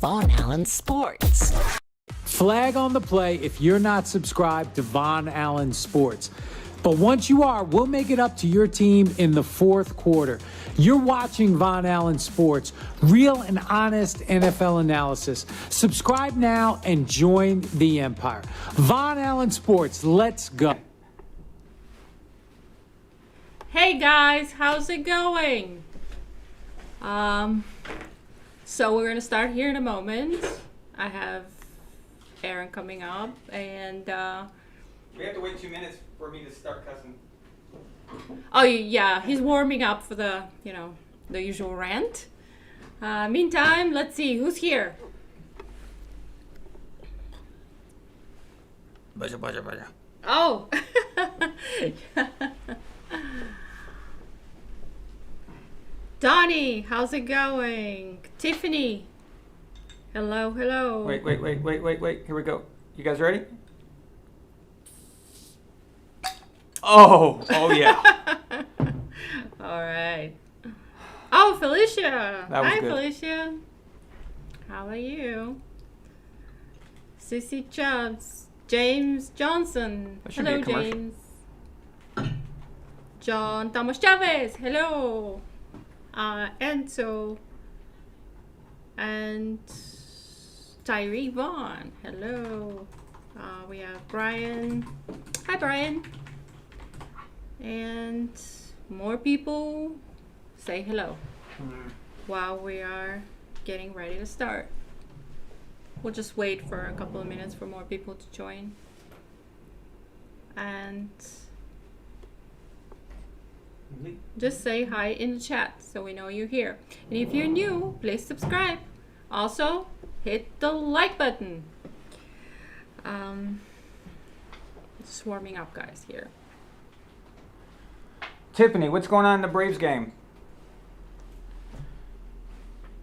VonAllen Sports. Flag on the play if you're not subscribed to VonAllen Sports. But once you are, we'll make it up to your team in the fourth quarter. You're watching VonAllen Sports, real and honest NFL analysis. Subscribe now and join the empire. VonAllen Sports, let's go. Hey guys, how's it going? So we're gonna start here in a moment. I have Aaron coming up, and we have to wait 2 minutes for me to start cussing. Oh yeah, he's warming up for the the usual rant. Meantime, let's see who's here. Oh. Donnie, how's it going? Tiffany. Hello. Wait. Here we go. You guys ready? Oh yeah. All right. Oh, Felicia. That was Hi, good. Felicia. How are you? Sissy Chubbs. James Johnson. That should Hello, be a commercial. James. John Thomas Chavez. Hello. Enzo. And Tyree Vaughn. Hello. We have Brian. Hi, Brian. And more people say hello while we are getting ready to start. We'll just wait for a couple of minutes for more people to join. And just say hi in the chat so we know you're here. And if you're new, please subscribe. Also, hit the like button. Just warming up, guys, here. Tiffany, what's going on in the Braves game?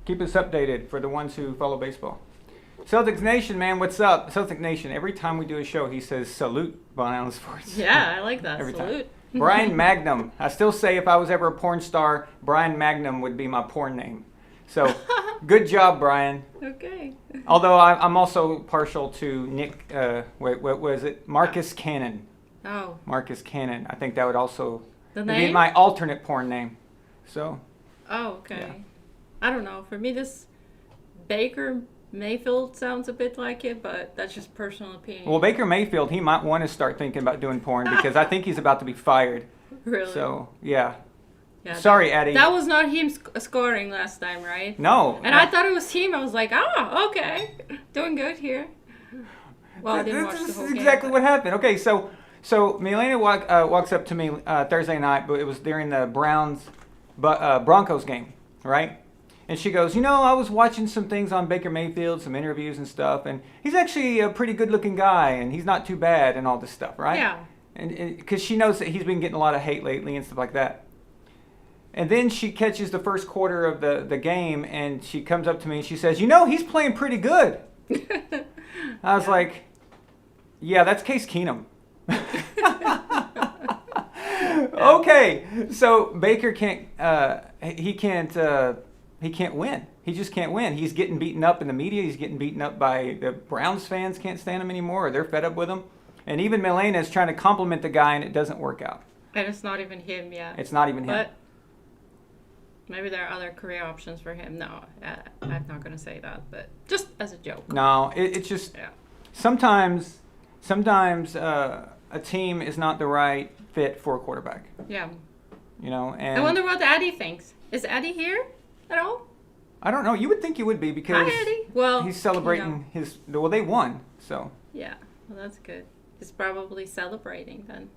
Keep us updated for the ones who follow baseball. Celtics Nation, man, what's up? Celtics Nation, every time we do a show, he says, salute VonAllen Sports. Yeah, I like that. Every Salute. time. Brian Magnum. I still say if I was ever a porn star, Brian Magnum would be my porn name. So, good job, Brian. Okay. Although I'm also partial to Nick, what was it? Marcus Cannon. Oh. Marcus Cannon. I think that would also The be name? my alternate porn name. So. Oh, okay. Yeah. I don't know. For me, this Baker Mayfield sounds a bit like it, but that's just personal opinion. Well, Baker Mayfield, he might want to start thinking about doing porn because I think he's about to be fired. Really? So, yeah. Yeah, Sorry, Eddie. That was not him scoring last time, right? No. And I thought it was him. I was like, okay. Doing good here. Well, I didn't watch the This whole is game. exactly what happened. Okay, so Milena walks up to me Thursday night, but it was during the Broncos game, right? And she goes, I was watching some things on Baker Mayfield, some interviews and stuff, and he's actually a pretty good-looking guy, and he's not too bad and all this stuff, right? Yeah. And because she knows that he's been getting a lot of hate lately and stuff like that. And then she catches the first quarter of the game, and she comes up to me and she says, he's playing pretty good. I was like, yeah, that's Case Keenum. Okay, so Baker can't win. He just can't win. He's getting beaten up in the media. He's getting beaten up by the Browns fans. Can't stand him anymore, or they're fed up with him. And even Milena is trying to compliment the guy, and it doesn't work out. And it's not even him yet. It's not even him. But maybe there are other career options for him. No, I'm not going to say that, but just as a joke. No, it's just sometimes a team is not the right fit for a quarterback. Yeah. And I wonder what Eddie thinks. Is Eddie here at all? I don't know. You would think he would be because Hi, Eddie. Well, he's celebrating they won, so. Yeah, well, that's good. He's probably celebrating then.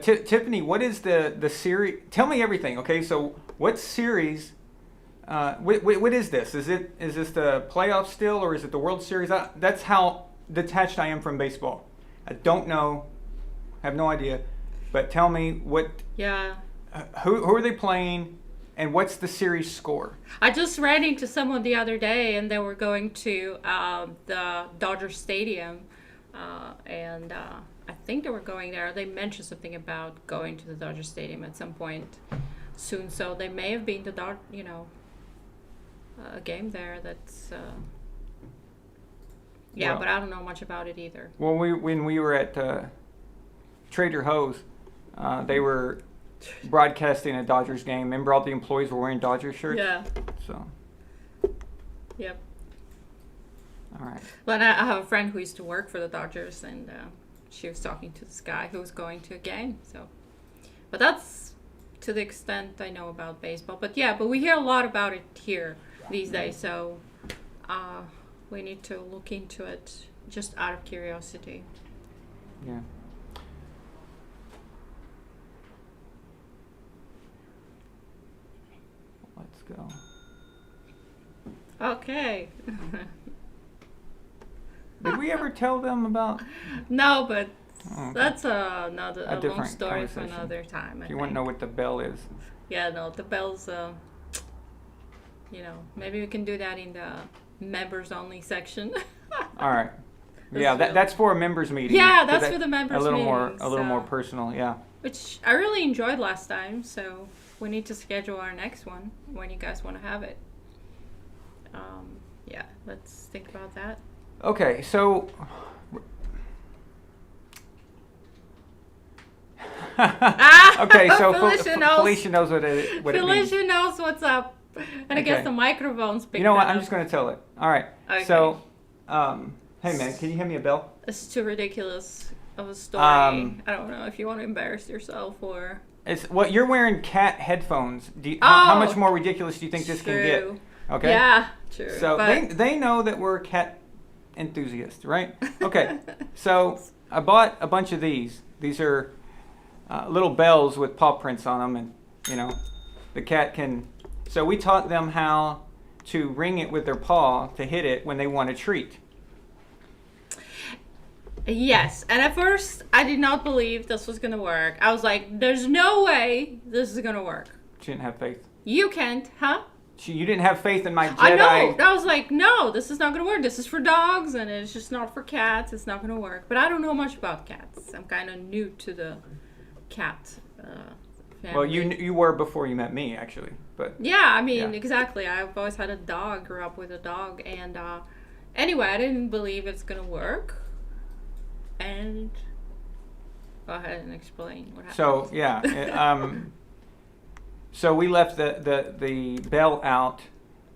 Tiffany, what is the series? Tell me everything, okay? So what series, what is this? Is this the playoffs still, or is it the World Series? That's how detached I am from baseball. I don't know, have no idea, but tell me what. Yeah. Who are they playing, and what's the series score? I just ran into someone the other day, and they were going to the Dodger Stadium, and I think they were going there. They mentioned something about going to the Dodger Stadium at some point soon, so they may have been to a game there that's Yeah, Well- but I don't know much about it either. Well, when we were at Trader Joe's, they were broadcasting a Dodgers game. Remember, all the employees were wearing Dodgers shirts. Yeah. So, Yep. all right. But I have a friend who used to work for the Dodgers, and she was talking to this guy who was going to a game. So, but that's to the extent I know about baseball. But yeah, but we hear a lot about it here these days. So, we need to look into it just out of curiosity. Yeah. Let's go. Okay. Did we ever tell them about? No, but Oh, okay. that's another A long different story for conversation. another time. I If you want to think. know what the bell is. Yeah, no, the bells. Maybe we can do that in the members only section. All right. That's Yeah, real. that's for a members meeting. Yeah, 'cause that's that- for the members A little more, meeting, a little more so- personal. Yeah. Which I really enjoyed last time, so we need to schedule our next one when you guys want to have it. Yeah, let's think about that. Okay, so. Okay, so Felicia knows what it means. Felicia knows what's up, and I guess Okay. the microphone's picked You know what? that I'm up. just going to tell it. All right. Okay. So, hey man, can you hand me a bell? It's too ridiculous of a story. Um, I don't know if you want to embarrass yourself or. It's what you're wearing cat headphones. How Oh, much more ridiculous do you think this can get? True. Okay. Yeah, true. So but they know that we're cat enthusiasts, right? Okay. So I bought a bunch of these. These are little bells with paw prints on them, and the cat can. So we taught them how to ring it with their paw to hit it when they want a treat. Yes, and at first I did not believe this was gonna work. I was like, "There's no way this is gonna work. She didn't have faith. You can't, huh?" You didn't have faith in my Jedi. I know. I was like, "No, this is not gonna work. This is for dogs, and it's just not for cats. It's not gonna work." But I don't know much about cats. I'm kind of new to the cat family. Well, you were before you met me, actually, but Yeah, I mean, Yeah. exactly. I've always had a dog. Grew up with a dog, and anyway, I didn't believe it's gonna work. And go ahead and explain what happened. so yeah. So we left the bell out,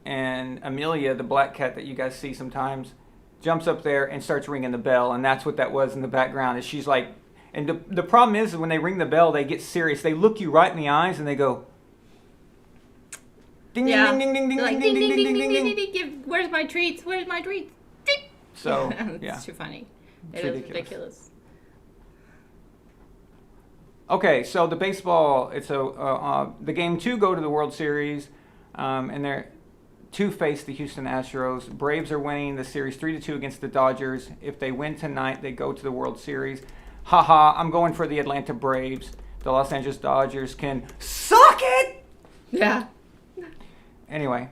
and Amelia, the black cat that you guys see sometimes, jumps up there and starts ringing the bell, and that's what that was in the background. And she's like, and the problem is when they ring the bell, they get serious. They look you right in the eyes and they go, ding Yeah. ding ding ding ding They're ding like, ding ding ding ding. ding. Where's my treats? Where's my treats? Ding. So It's yeah. too funny. It's It is ridiculous. ridiculous. Okay, so the baseball, it's the game 2 go to the World Series, and they're to face the Houston Astros. Braves are winning the series 3-2 against the Dodgers. If they win tonight, they go to the World Series. Haha, I'm going for the Atlanta Braves. The Los Angeles Dodgers can suck it. Yeah. Anyway.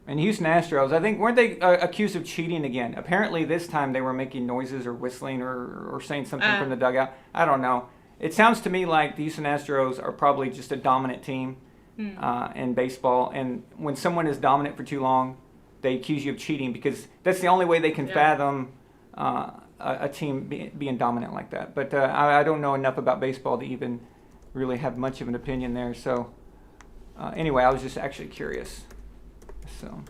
And Houston Astros, I think, weren't they accused of cheating again? Apparently this time they were making noises or whistling or saying something from the dugout. I don't know. It sounds to me like the Houston Astros are probably just a dominant team in baseball. And when someone is dominant for too long, they accuse you of cheating because that's the only way they can fathom a team being dominant like that. But I don't know enough about baseball to even really have much of an opinion there. So anyway, I was just actually curious. So,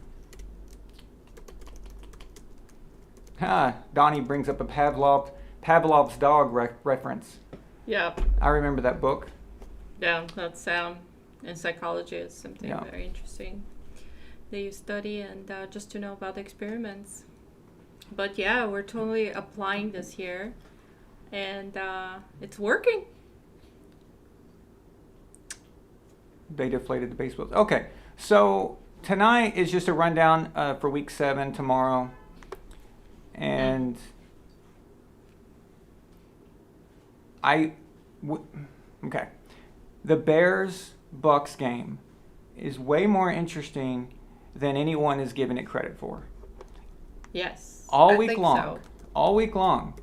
Donnie brings up a Pavlov's dog reference. Yeah. I remember that book. Yeah, that's in psychology is something Yeah. very interesting that you study and just to know about the experiments. But yeah, we're totally applying this here, and it's working. They deflated the baseballs. Okay, so tonight is just a rundown for Week 7 tomorrow, and okay, the Bears-Bucks game is way more interesting than anyone is giving it credit for. Yes. All I week think long. so. All week long.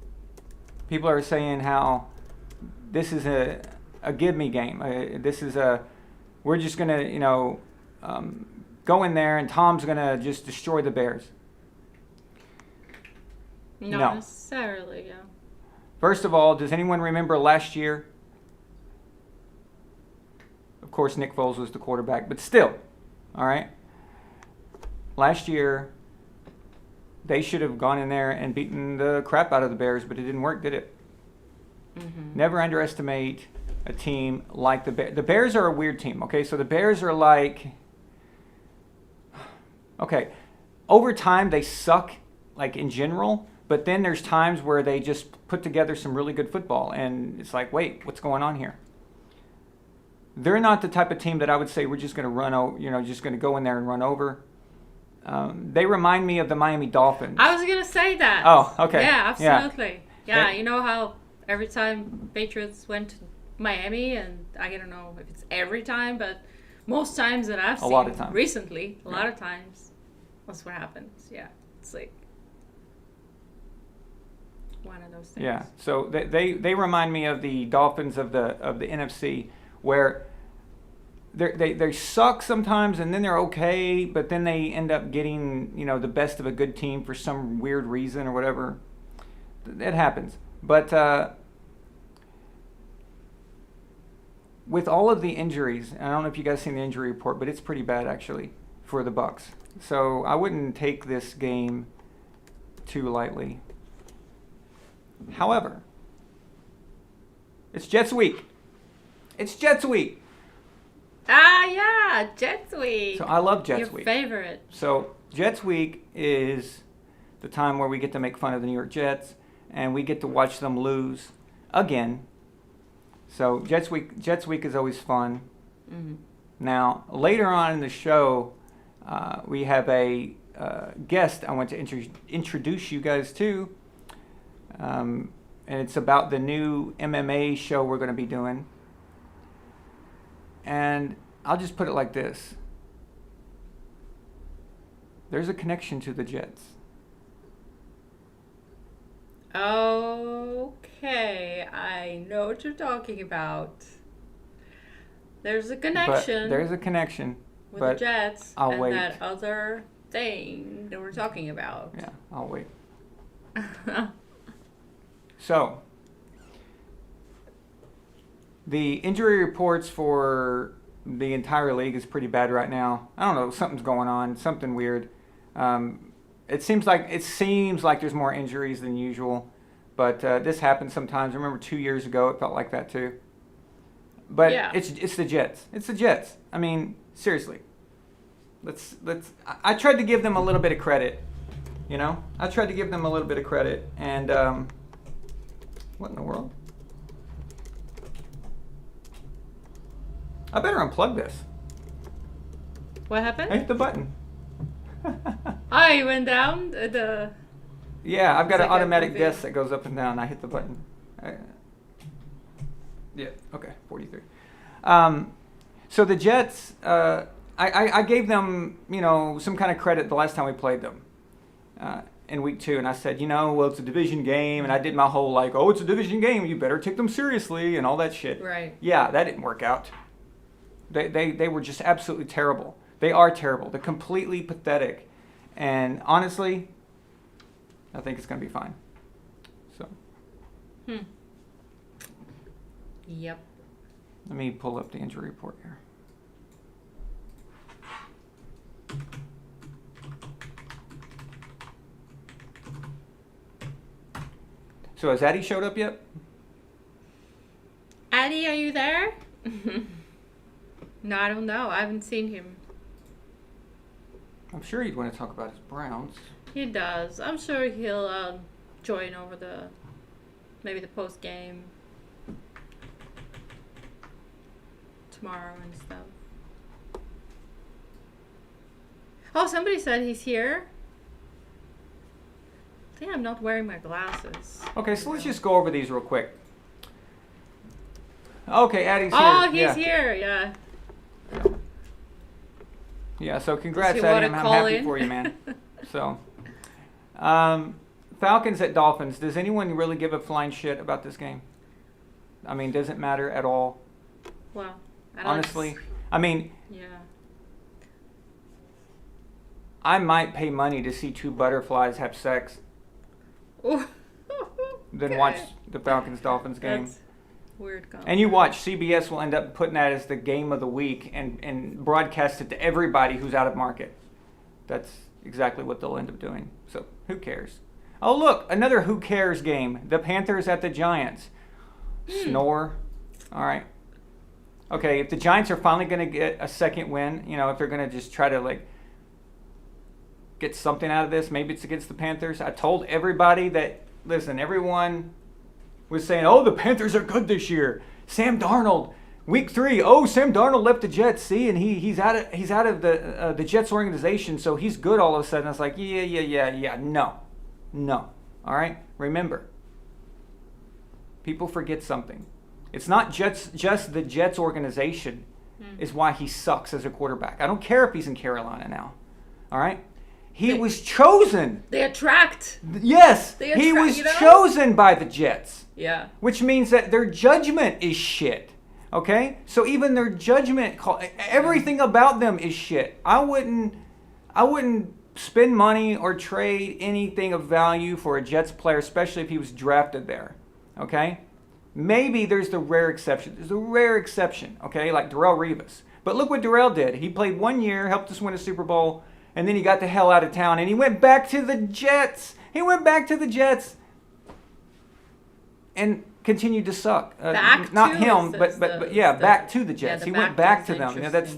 People are saying how this is a give me game. This is we're just going to, go go in there and Tom's going to just destroy the Bears. Not necessarily, yeah. First of all, does anyone remember last year? Of course, Nick Foles was the quarterback, but still, all right? Last year, they should have gone in there and beaten the crap out of the Bears, but it didn't work, did it? Mm-hmm. Never underestimate a team like the Bears. The Bears are a weird team, okay? So the Bears are like, okay, over time they suck, like in general, but then there's times where they just put together some really good football, and it's like, wait, what's going on here? They're not the type of team that I would say we're just going to run, just going to go in there and run over. They remind me of the Miami Dolphins. I was going to say that. Oh, okay. Yeah, absolutely. Yeah, you know how every time Patriots went to Miami, and I don't know if it's every time, but most times that I've seen a lot of times. Recently, a lot of times, that's what happens. Yeah, it's like one of those things. Yeah, so they remind me of the Dolphins of the NFC, where they suck sometimes and then they're okay, but then they end up getting the best of a good team for some weird reason or whatever. It happens, but with all of the injuries, and I don't know if you guys seen the injury report, but it's pretty bad actually for the Bucs. So I wouldn't take this game too lightly. However, it's Jets week. It's Jets week. Yeah, Jets week. So I love Jets week. Your favorite. So Jets week is the time where we get to make fun of the New York Jets and we get to watch them lose again. So Jets week is always fun. Mm-hmm. Now, later on in the show, we have a guest I want to introduce you guys to. And it's about the new MMA show we're going to be doing. And I'll just put it like this. There's a connection to the Jets. Okay, I know what you're talking about. There's a connection. There's a connection. With the Jets I'll and wait. that other thing that we're talking about. Yeah, I'll wait. So, the injury reports for the entire league is pretty bad right now. I don't know, something's going on, something weird. It seems like there's more injuries than usual, but this happens sometimes. I remember 2 years ago it felt like that too. But yeah. It's the Jets. It's the Jets. I mean, seriously. I tried to give them a little bit of credit. I tried to give them a little bit of credit, and what in the world? I better unplug this. What happened? I hit the button. You went down the... Yeah, I've got an automatic desk that goes up and down. I hit the button. Yeah, okay, 43. So the Jets, I gave them, some kind of credit the last time we played them in week 2. And I said, well, it's a division game. And I did my whole it's a division game. You better take them seriously and all that shit. Right. Yeah, that didn't work out. They were just absolutely terrible. They are terrible. They're completely pathetic. And honestly, I think it's going to be fine. So. Yep. Let me pull up the injury report here. So has Addie showed up yet? Addie, are you there? No, I don't know. I haven't seen him. I'm sure he'd want to talk about his Browns. He does. I'm sure he'll join over maybe the post game tomorrow and stuff. Oh, somebody said he's here. I think I'm not wearing my glasses. Okay, so let's just go over these real quick. Okay, Addie's here. Oh, he's here, yeah. Yeah, so congrats, Addie. I'm happy for you, man. So, Falcons at Dolphins. Does anyone really give a flying shit about this game? I mean, does it matter at all? Well, honestly, I mean, yeah. I might pay money to see two butterflies have sex than watch the Falcons-Dolphins game. That's weird. And you watch, CBS will end up putting that as the game of the week and broadcast it to everybody who's out of market. That's exactly what they'll end up doing. So who cares? Oh, look, another who cares game. The Panthers at the Giants. Snore. All right. Okay, if the Giants are finally going to get a second win, if they're going to just try to, get something out of this, maybe it's against the Panthers. I told everybody that, listen, everyone was saying, oh, the Panthers are good this year. Sam Darnold, week 3. Oh, Sam Darnold left the Jets. See, and he's out of the Jets organization, so he's good all of a sudden. I was like, yeah. No. All right? Remember, people forget something. It's not just the Jets organization is why he sucks as a quarterback. I don't care if he's in Carolina now. All right? He was chosen. They attract. Yes. He was chosen by the Jets. Yeah. Which means that their judgment is shit. Okay? So even their judgment call, everything about them is shit. I wouldn't spend money or trade anything of value for a Jets player, especially if he was drafted there. Okay? Maybe there's the rare exception. There's a rare exception, okay, like Darrelle Revis. But look what Darrelle did. He played 1 year, helped us win a Super Bowl, and then he got the hell out of town, and he went back to the Jets. And continued to suck. Not him, but back to the Jets. He went back to them. That's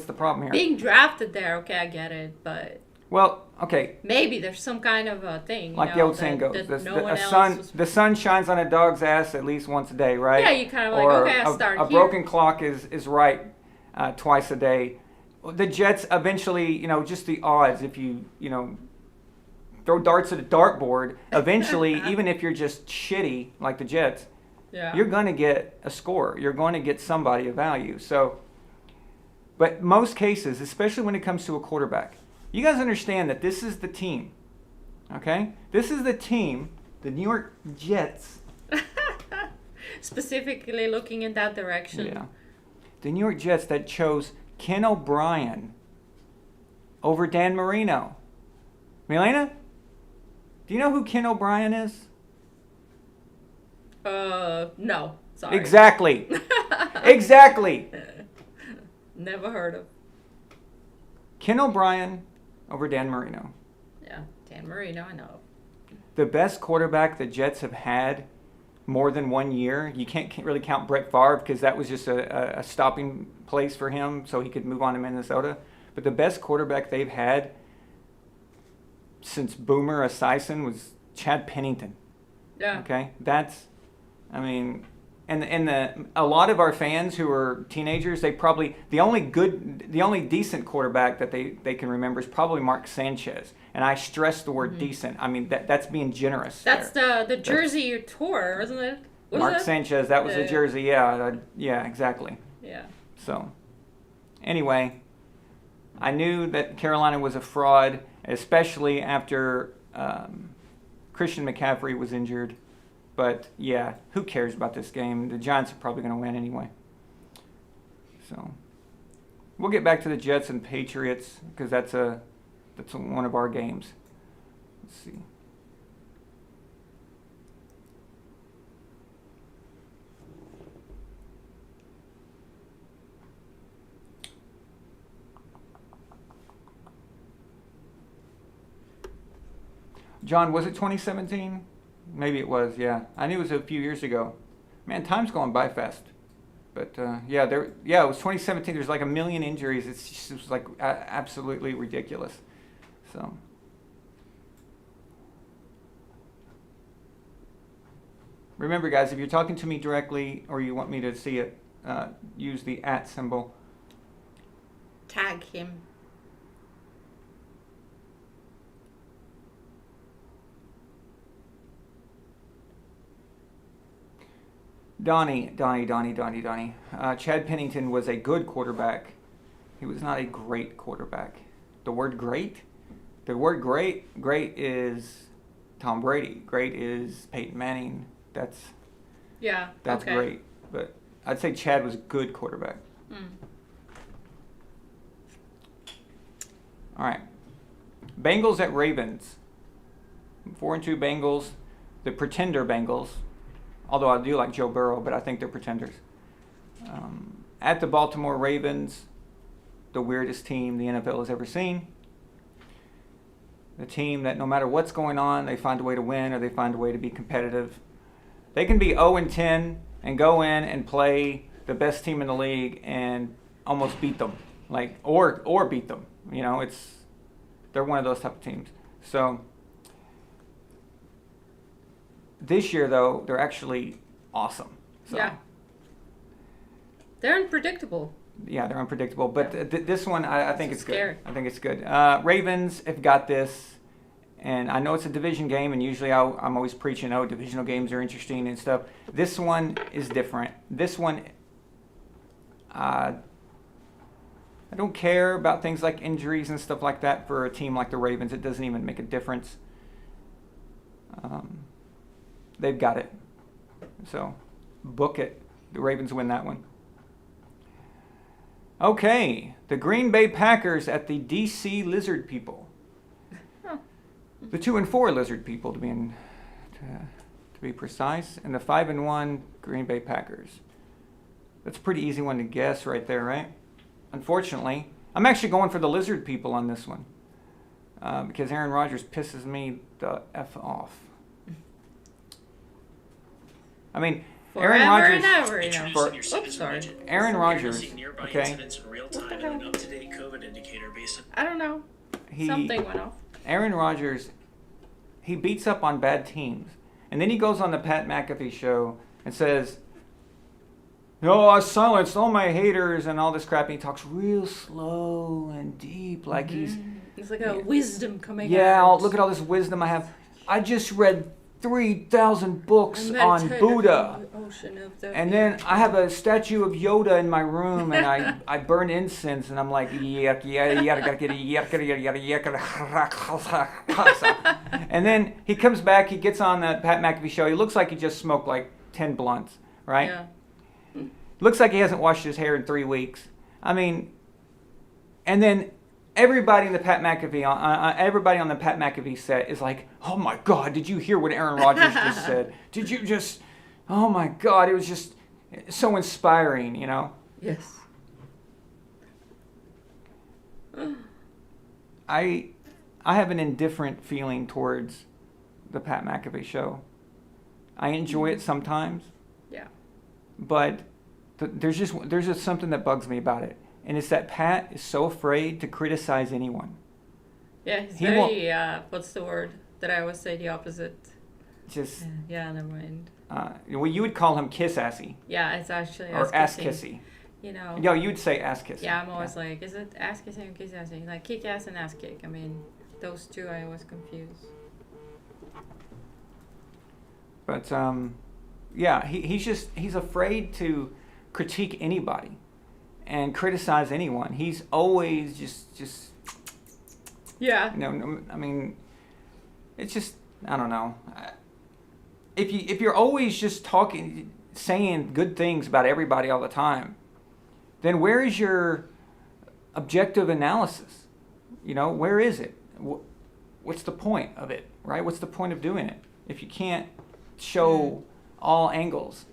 the problem here. Being drafted there, okay, I get it, but well, okay. Maybe there's some kind of a thing. Like the old saying goes, the sun shines on a dog's ass at least once a day, right? Yeah, you kind of a broken clock is right twice a day. The Jets eventually, just the odds, if you throw darts at a dartboard, eventually, even if you're just shitty like the Jets, you're going to get a score. You're going to get somebody of value. So, but most cases, especially when it comes to a quarterback, you guys understand that this is the team, okay? This is the team, the New York Jets. Specifically looking in that direction. Yeah. The New York Jets that chose Ken O'Brien over Dan Marino. Milena, do you know who Ken O'Brien is? No. Sorry. Exactly. Exactly. Never heard of. Ken O'Brien over Dan Marino. Yeah, Dan Marino, I know. The best quarterback the Jets have had more than 1 year. You can't really count Brett Favre because that was just a stopping place for him so he could move on to Minnesota. But the best quarterback they've had since Boomer Esiason was Chad Pennington. Yeah. Okay? And a lot of our fans who are teenagers, they probably the only decent quarterback that they can remember is probably Mark Sanchez. And I stress the word decent. I mean that's being generous. That's the jersey you tore, wasn't it? Mark Sanchez, that was the jersey. Yeah, exactly. Yeah. So, anyway, I knew that Carolina was a fraud, especially after Christian McCaffrey was injured. But, yeah, who cares about this game? The Giants are probably going to win anyway. So, we'll get back to the Jets and Patriots because that's one of our games. Let's see. John, was it 2017? Maybe it was, yeah. I knew it was a few years ago. Man, time's going by fast. But, it was 2017. There's like 1 million injuries. It was like absolutely ridiculous. So, remember, guys, if you're talking to me directly or you want me to see it, use the @ symbol. Tag him. Donnie. Chad Pennington was a good quarterback. He was not a great quarterback. The word great is Tom Brady. Great is Peyton Manning. That's okay. Great. But I'd say Chad was a good quarterback. All right. Bengals at Ravens. 4-2 Bengals, the pretender Bengals. Although I do like Joe Burrow, but I think they're pretenders. At the Baltimore Ravens, the weirdest team the NFL has ever seen. The team that no matter what's going on, they find a way to win or they find a way to be competitive. They can be 0-10 and go in and play the best team in the league and almost beat them, or beat them. You know, they're one of those type of teams. So this year, though, they're actually awesome. So, Yeah. They're unpredictable. Yeah, they're unpredictable. But this one, I think it's scary. good. I think it's good. Ravens have got this. And I know it's a division game, and usually I'm always preaching, divisional games are interesting and stuff. This one is different. This one, I don't care about things like injuries and stuff like that for a team like the Ravens. It doesn't even make a difference. They've got it. So, book it. The Ravens win that one. Okay, the Green Bay Packers at the DC Lizard People. The 2-4 Lizard People, to be precise, and the 5-1 Green Bay Packers. That's a pretty easy one to guess right there, right? Unfortunately, I'm actually going for the Lizard People on this one because Aaron Rodgers pisses me the F off. Aaron Rodgers. and ever, you know. Oops, sorry. Aaron Rodgers. Okay. I don't know. Something went off. Aaron Rodgers, he beats up on bad teams. And then he goes on the Pat McAfee show and says, I silenced all my haters and all this crap. And he talks real slow and deep, like he's... It's like a wisdom coming out. Yeah, look at all this wisdom I have. I just read 3,000 books on Buddha. And then I have a statue of Yoda in my room, and I burn incense, and I'm like, and then he comes back, he gets on that Pat McAfee show. He looks like he just smoked like 10 blunts, right? Yeah. Looks like he hasn't washed his hair in 3 weeks. And then everybody on the Pat McAfee set is like, oh my God, did you hear what Aaron Rodgers just said? Did you just, oh my God, it was just so inspiring, you know? Yes. I have an indifferent feeling towards the Pat McAfee show. I enjoy it sometimes. Yeah. But there's just something that bugs me about it. And it's that Pat is so afraid to criticize anyone. Yeah, he's very, what's the word that I always say the opposite? Just. Yeah, never mind. Well, you would call him kiss-assy. Yeah, it's actually or ass-kissy. You know. No, you'd say ass-kissy. Yeah, I'm always like, is it ass-kissing or kiss-assing? Like kick-ass and ass-kick. I mean, those two I always confuse. But, yeah, he's afraid to critique anybody and criticize anyone. He's always just yeah. It's just, I don't know. If you're always just saying good things about everybody all the time, then where is your objective analysis? You know, where is it? What's the point of it, right? What's the point of doing it if you can't show all angles?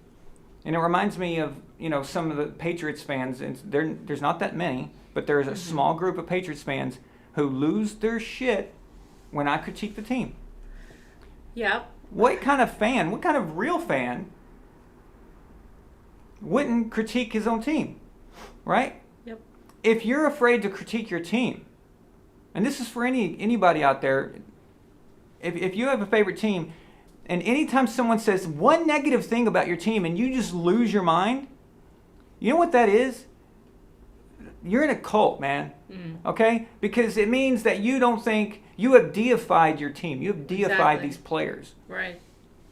And it reminds me of, some of the Patriots fans, and there's not that many, but there's a small group of Patriots fans who lose their shit when I critique the team. Yep. What kind of real fan wouldn't critique his own team, right? Yep. If you're afraid to critique your team, and this is for anybody out there, if you have a favorite team, and anytime someone says one negative thing about your team and you just lose your mind, you know what that is? You're in a cult, man. Okay? Because it means that you don't think, you have deified your team. You have deified these players. Right.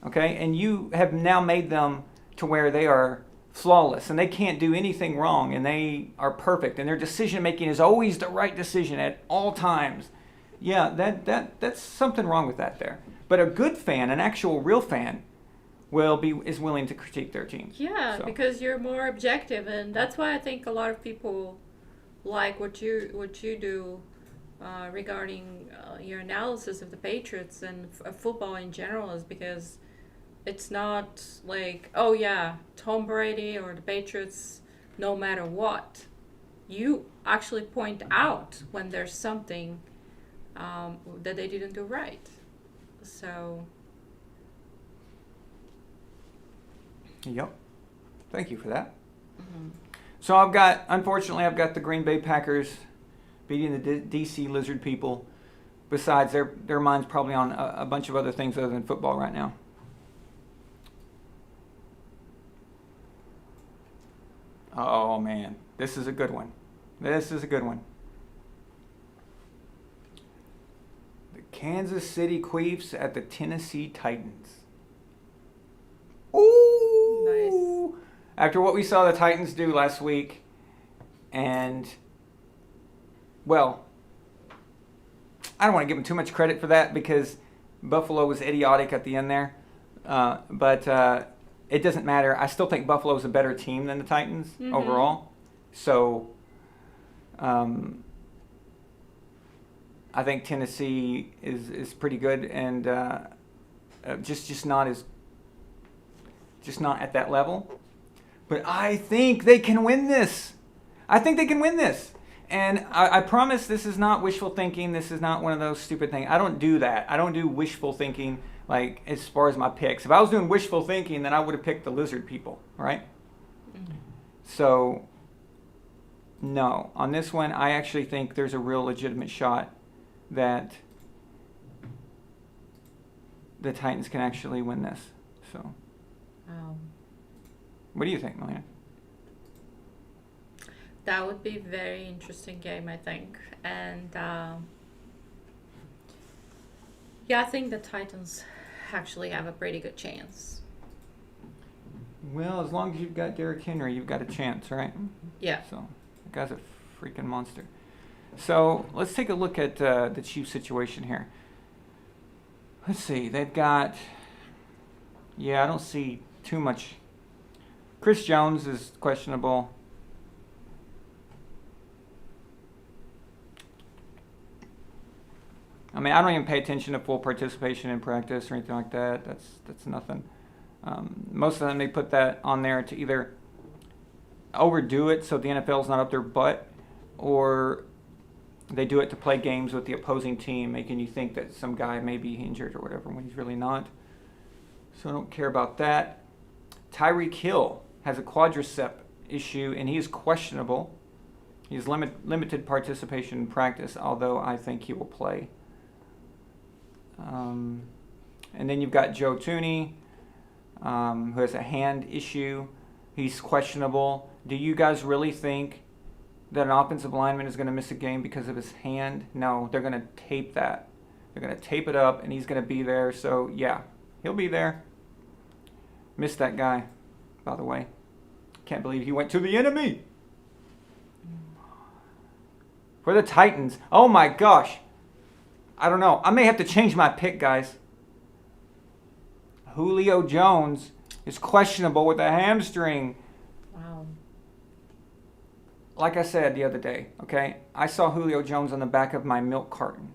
Okay? And you have now made them to where they are flawless and they can't do anything wrong and they are perfect and their decision making is always the right decision at all times. Yeah, that's something wrong with that there. But a good fan, an actual real fan, is willing to critique their team. Yeah, because you're more objective, and that's why I think a lot of people like what you do regarding your analysis of the Patriots and football in general is because it's not like, oh yeah, Tom Brady or the Patriots, no matter what. You actually point out when there's something that they didn't do right. So. Yep. Thank you for that. Mm-hmm. So unfortunately, I've got the Green Bay Packers beating the DC Lizard people. Besides, their mind's probably on a bunch of other things other than football right now. Oh man, this is a good one. This is a good one. The Kansas City Chiefs at the Tennessee Titans. Ooh! Nice. After what we saw the Titans do last week, and, well, I don't want to give them too much credit for that because Buffalo was idiotic at the end there. But it doesn't matter. I still think Buffalo is a better team than the Titans overall. So I think Tennessee is pretty good and just not at that level. But I think they can win this. And I promise this is not wishful thinking. This is not one of those stupid things. I don't do that. I don't do wishful thinking like as far as my picks. If I was doing wishful thinking, then I would have picked the lizard people, right? Mm-hmm. So, no. On this one, I actually think there's a real legitimate shot that the Titans can actually win this. So, what do you think, Melina? That would be a very interesting game, I think. And yeah, I think the Titans actually have a pretty good chance. Well, as long as you've got Derrick Henry, you've got a chance, right? Yeah. So, the guy's a freaking monster. So, let's take a look at the Chiefs situation here. Let's see. They've got... Yeah, I don't see too much. Chris Jones is questionable. I mean, I don't even pay attention to full participation in practice or anything like that. That's nothing. Most of them, they put that on there to either overdo it so the NFL's not up their butt, or they do it to play games with the opposing team, making you think that some guy may be injured or whatever when he's really not. So I don't care about that. Tyreek Hill has a quadricep issue, and he is questionable. He has limited participation in practice, although I think he will play. And then you've got Joe Tooney, who has a hand issue. He's questionable. Do you guys really think that an offensive lineman is going to miss a game because of his hand? No, they're going to tape that. They're going to tape it up, and he's going to be there. So, yeah, he'll be there. Missed that guy, by the way. Can't believe he went to the enemy. For the Titans. Oh, my gosh. I don't know. I may have to change my pick, guys. Julio Jones is questionable with a hamstring. Wow. Like I said the other day, okay, I saw Julio Jones on the back of my milk carton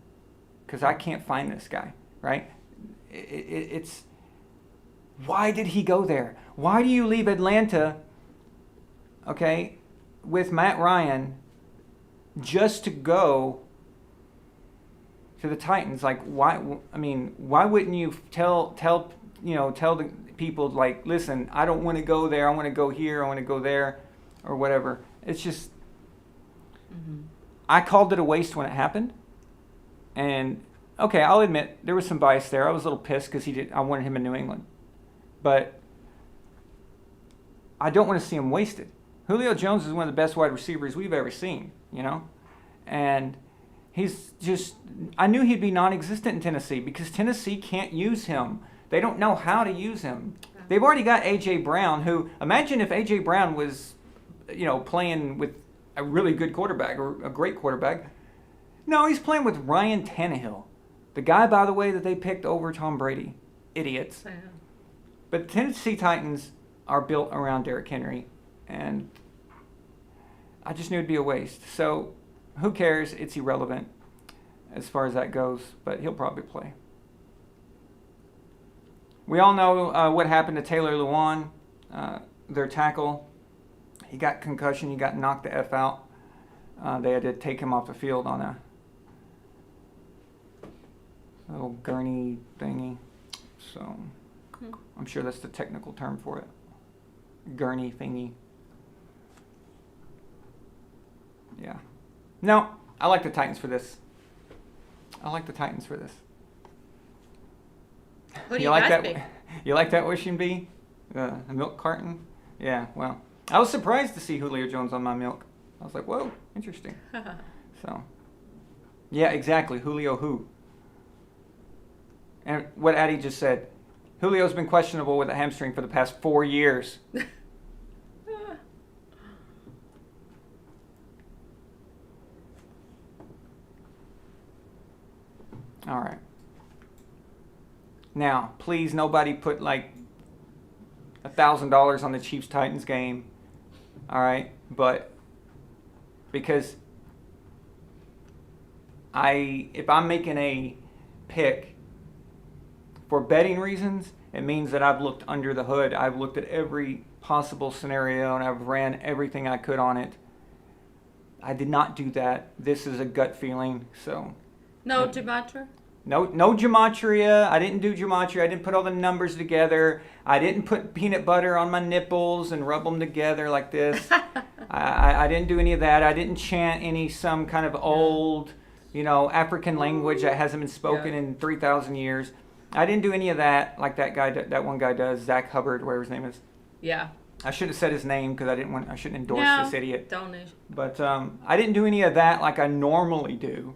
because I can't find this guy, right? It's why did he go there? Why do you leave Atlanta, okay, with Matt Ryan just to go to the Titans? Like, why? I mean, why wouldn't you tell the people, like, listen, I don't want to go there. I want to go here. I want to go there, or whatever. It's just, I called it a waste when it happened. And okay, I'll admit there was some bias there. I was a little pissed because I wanted him in New England, but I don't want to see him wasted. Julio Jones is one of the best wide receivers we've ever seen, and he's just, I knew he'd be non-existent in Tennessee because Tennessee can't use him. They don't know how to use him. They've already got A.J. Brown, who, imagine if A.J. Brown was, playing with a really good quarterback or a great quarterback. No, he's playing with Ryan Tannehill, the guy, by the way, that they picked over Tom Brady. Idiots. Yeah. But Tennessee Titans are built around Derrick Henry, and I just knew it'd be a waste. So, who cares? It's irrelevant. as far as that goes, but he'll probably play. We all know what happened to Taylor Lewan, their tackle. He got concussion. He got knocked the F out. They had to take him off the field on a little gurney thingy. So I'm sure that's the technical term for it. Gurney thingy. Yeah. No, I like the Titans for this. What do You you like guys that? think? You like that wishing bee? A milk carton? Yeah, well, I was surprised to see Julio Jones on my milk. I was like, whoa, interesting. So, yeah, exactly. Julio who? And what Addie just said, Julio's been questionable with a hamstring for the past 4 years. All right. Now, please, nobody put like $1,000 on the Chiefs-Titans game. All right, but because if I'm making a pick for betting reasons, it means that I've looked under the hood. I've looked at every possible scenario and I've ran everything I could on it. I did not do that. This is a gut feeling, so. No gematria? No gematria. I didn't do gematria. I didn't put all the numbers together. I didn't put peanut butter on my nipples and rub them together like this. I didn't do any of that. I didn't chant some kind of old, African language that hasn't been spoken in 3,000 years. I didn't do any of that like that one guy does, Zach Hubbard, whatever his name is. Yeah. I should have said his name because I shouldn't endorse this idiot. Don't. But I didn't do any of that like I normally do.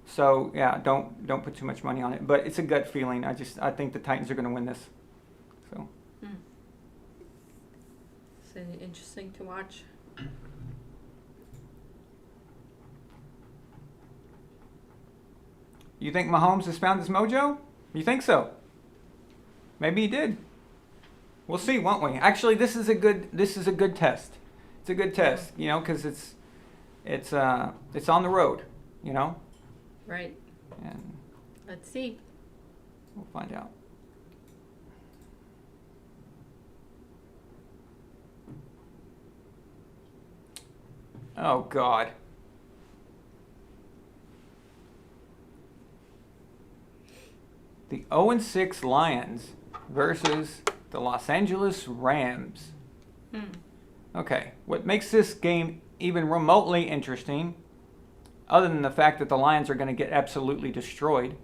So yeah, don't put too much money on it. But it's a gut feeling. I think the Titans are going to win this. So. It's interesting to watch. You think Mahomes has found his mojo? You think so? Maybe he did. We'll see, won't we? Actually, this is a good test. It's a good test, because it's on the road, Right. And Let's see. we'll find out. Oh God. The 0-6 Lions versus the Los Angeles Rams. Okay, what makes this game even remotely interesting, other than the fact that the Lions are going to get absolutely destroyed,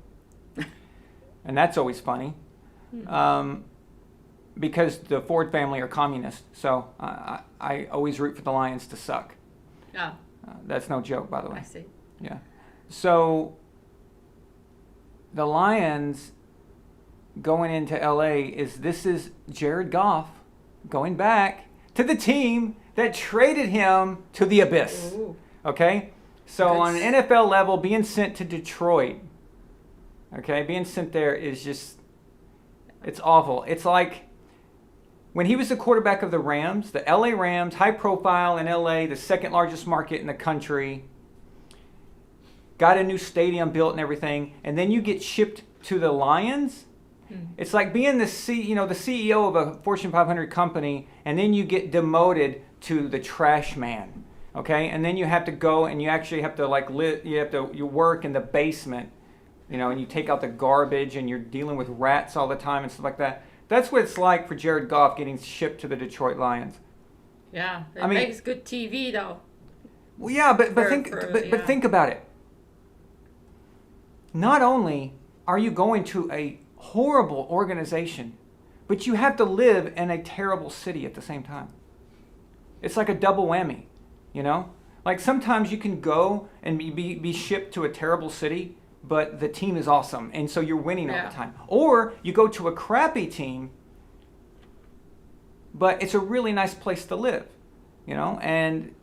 and that's always funny, because the Ford family are communists, so I always root for the Lions to suck. Oh, That's no joke, by the way. I see. Yeah. So the Lions going into LA this is Jared Goff going back to the team that traded him to the abyss. Ooh. Okay? So on an NFL level, being sent to Detroit, okay, being sent there is just, it's awful. It's like when he was the quarterback of the Rams, the LA Rams, high profile in LA, the second largest market in the country, got a new stadium built and everything, and then you get shipped to the Lions. It's like being the CEO of a Fortune 500 company, and then you get demoted to the trash man, okay? And then you have to go and you actually have to you work in the basement, and you take out the garbage and you're dealing with rats all the time and stuff like that. That's what it's like for Jared Goff getting shipped to the Detroit Lions. Yeah, it makes good TV though. Well, yeah, but think about it. Not only are you going to a horrible organization, but you have to live in a terrible city at the same time. It's like a double whammy, Like sometimes you can go and be shipped to a terrible city, but the team is awesome, and so you're winning all the time. Or you go to a crappy team, but it's a really nice place to live, And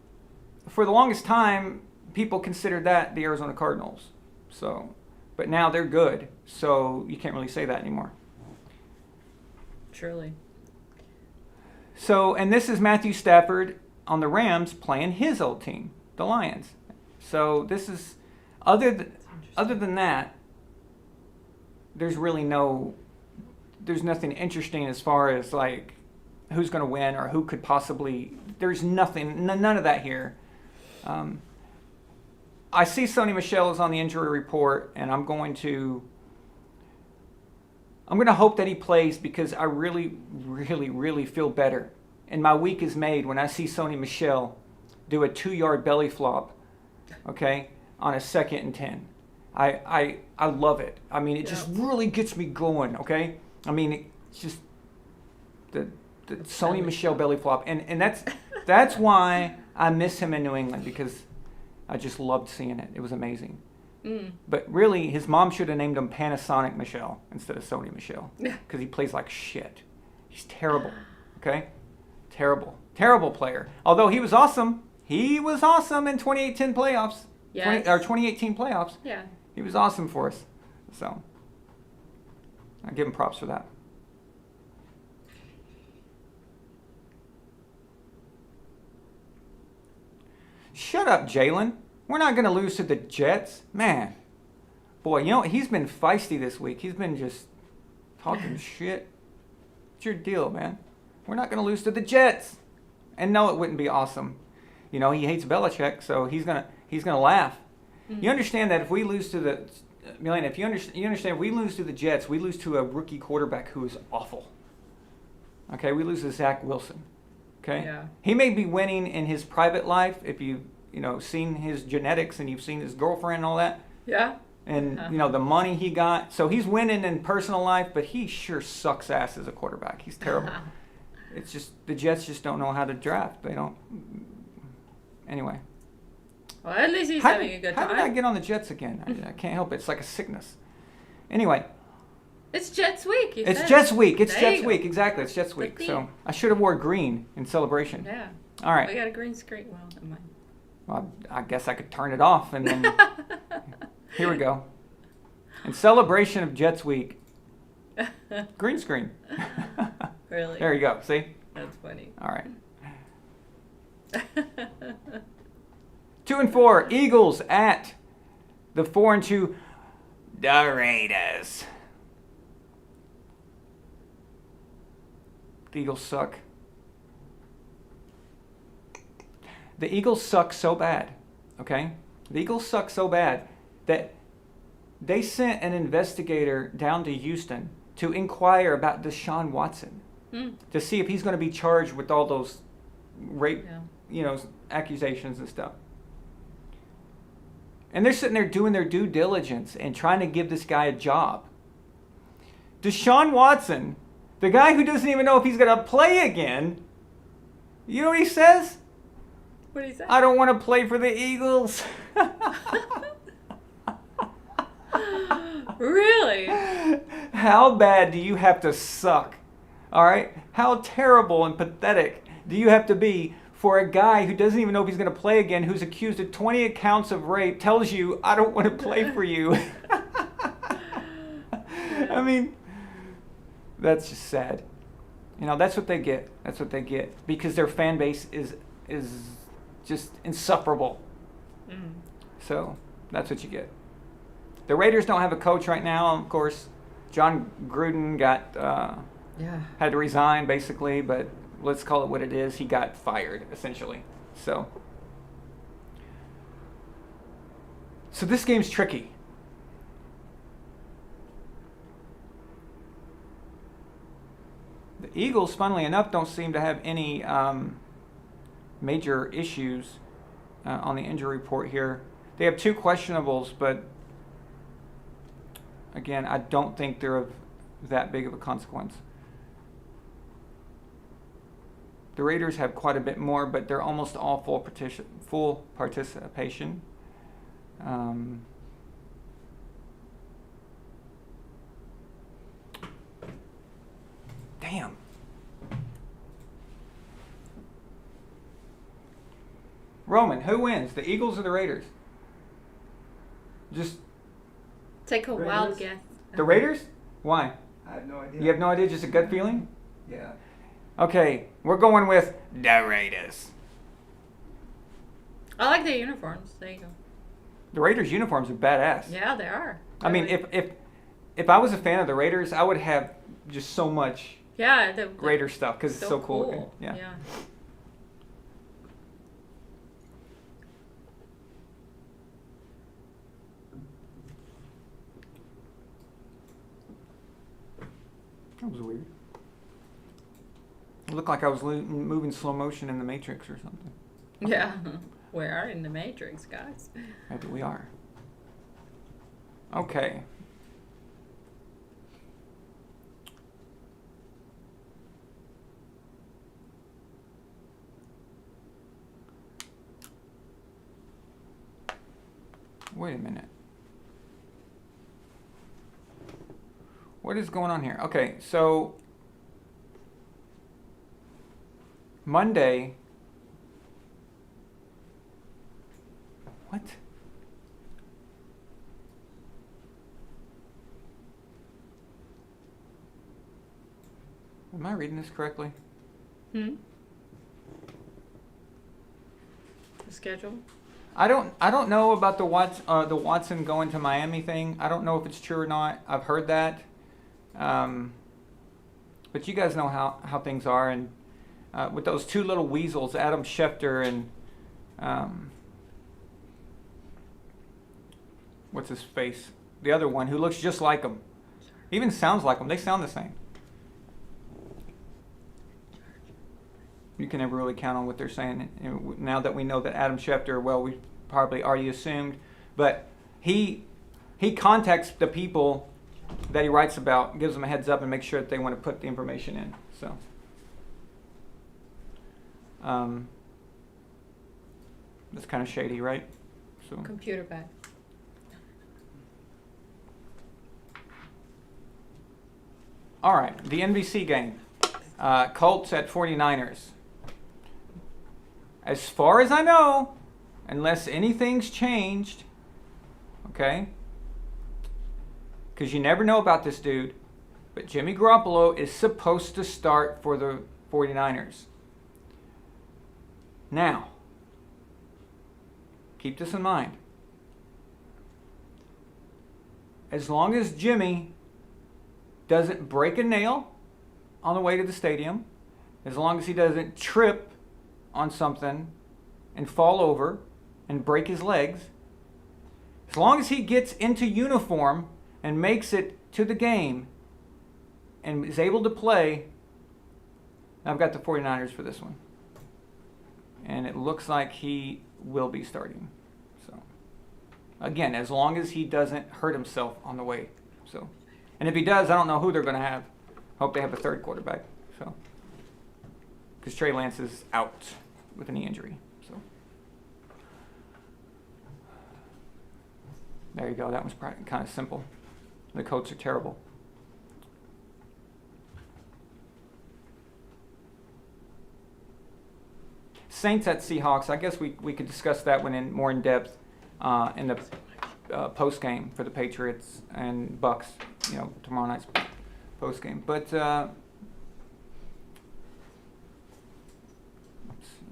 for the longest time, people considered that the Arizona Cardinals. So, but now they're good, so you can't really say that anymore. Truly. So, and this is Matthew Stafford on the Rams playing his old team, the Lions. So this is other than that, there's nothing interesting as far as like who's going to win or who could possibly. There's nothing, none of that here. I see Sony Michel is on the injury report, and I'm going to hope that he plays because I really, really, really feel better. And my week is made when I see Sony Michel do a 2-yard belly flop, okay, on a 2nd and 10. I love it. I mean, it just really gets me going, okay? I mean, it's just the Sony Michel belly flop. And that's why I miss him in New England, because I just loved seeing it. It was amazing. But really, his mom should have named him Panasonic Michel instead of Sony Michel, because he plays like shit. He's terrible, okay? Terrible player. Although he was awesome. He was awesome in 2018 playoffs. Yes. 2018 playoffs. Yeah. He was awesome for us. So I give him props for that. Shut up, Jalen. We're not going to lose to the Jets. Man. Boy, you know, he's been feisty this week. He's been just talking shit. What's your deal, man? We're not going to lose to the Jets. And no, it wouldn't be awesome. You know, he hates Belichick, so he's gonna laugh. You understand that if we lose to the Milena, you understand if we lose to the Jets, we lose to a rookie quarterback who is awful. Okay, we lose to Zach Wilson. Okay? Yeah. He may be winning in his private life if you've seen his genetics and you've seen his girlfriend and all that. Yeah. And the money he got. So he's winning in personal life, but he sure sucks ass as a quarterback. He's terrible. It's just the Jets just don't know how to draft. They don't. Anyway. Well, at least he's having a good time. How did I get on the Jets again? I can't help it. It's like a sickness. Anyway. It's Jets week. It's Jets week. It's There Jets you go. week. Exactly. It's Jets week. So I should have wore green in celebration. Yeah. All right. We got a green screen. Well, never mind. Well, I guess I could turn it off and then. Here we go. In celebration of Jets week. Green screen. Really? There you go. See? That's funny. All right. 2-4 Eagles at the 4-2 the Raiders. The Eagles suck. The Eagles suck so bad, okay? The Eagles suck so bad that they sent an investigator down to Houston to inquire about Deshaun Watson to see if he's going to be charged with all those rape, accusations and stuff. And they're sitting there doing their due diligence and trying to give this guy a job. Deshaun Watson, the guy who doesn't even know if he's going to play again, you know what he says? What did he say? I don't want to play for the Eagles. Really? How bad do you have to suck? All right? How terrible and pathetic do you have to be for a guy who doesn't even know if he's going to play again, who's accused of 20 accounts of rape, tells you, I don't want to play for you. I mean, that's just sad. That's what they get. That's what they get. Because their fan base is just insufferable. So that's what you get. The Raiders don't have a coach right now, of course. John Gruden had to resign, basically, but let's call it what it is. He got fired, essentially. So this game's tricky. The Eagles, funnily enough, don't seem to have any major issues on the injury report here. They have 2 questionables, but again, I don't think they're of that big of a consequence. The Raiders have quite a bit more, but they're almost all full participation. Damn. Roman, who wins, the Eagles or the Raiders? Just Take a wild guess. the Raiders? Why? I have no idea. You have no idea, just a gut feeling? Yeah. Okay, we're going with the Raiders. I like the uniforms. There you go. the Raiders uniforms are badass. Yeah, they are. I mean, if I was a fan of the Raiders, I would have just so much the Raider stuff because it's so cool. cool. Yeah. That was weird. It looked like I was moving slow motion in the Matrix or something. Yeah. We are in the Matrix, guys. Maybe we are. Okay. Wait a minute. What is going on here? Okay, so Monday. What? Am I reading this correctly? The schedule? I don't know about the Watson going to Miami thing. I don't know if it's true or not. I've heard that. But you guys know how things are, and with those two little weasels, Adam Schefter and what's his face? The other one who looks just like him. Even sounds like him. They sound the same. You can never really count on what they're saying. Now that we know that Adam Schefter, well, we probably already assumed, but he contacts the people that he writes about, gives them a heads up, and makes sure that they want to put the information in. So, that's kind of shady, right? So. Computer back. All right, the NBC game. Colts at 49ers. As far as I know, unless anything's changed, okay? Because you never know about this dude, but Jimmy Garoppolo is supposed to start for the 49ers. Now, keep this in mind. As long as Jimmy doesn't break a nail on the way to the stadium, as long as he doesn't trip on something and fall over and break his legs, as long as he gets into uniform and makes it to the game and is able to play, I've got the 49ers for this one. And it looks like he will be starting. So, again, as long as he doesn't hurt himself on the way. So, and if he does, I don't know who they're going to have. Hope they have a third quarterback. So, because Trey Lance is out with a knee injury. So, there you go. That was kind of simple. The Colts are terrible. Saints at Seahawks. I guess we could discuss that one more in depth in the post game for the Patriots and Bucks. You know, tomorrow night's post game. But let's see.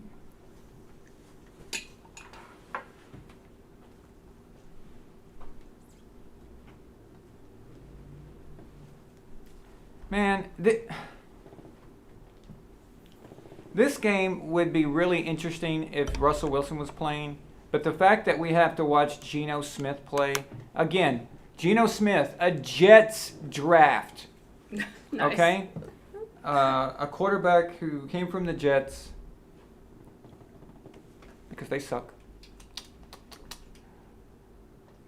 Man, this game would be really interesting if Russell Wilson was playing, but the fact that we have to watch Geno Smith play, again, Geno Smith, a Jets draft, Nice. okay? A quarterback who came from the Jets because they suck.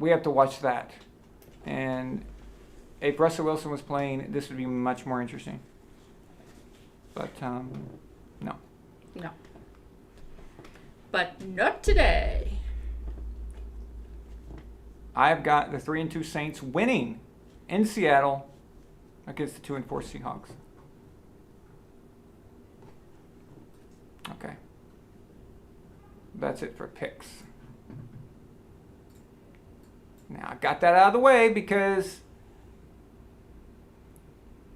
We have to watch that. And if Russell Wilson was playing, this would be much more interesting. But, no. No. But not today. I've got the 3-2 Saints winning in Seattle against the 2-4 Seahawks. Okay. That's it for picks. Now, I got that out of the way because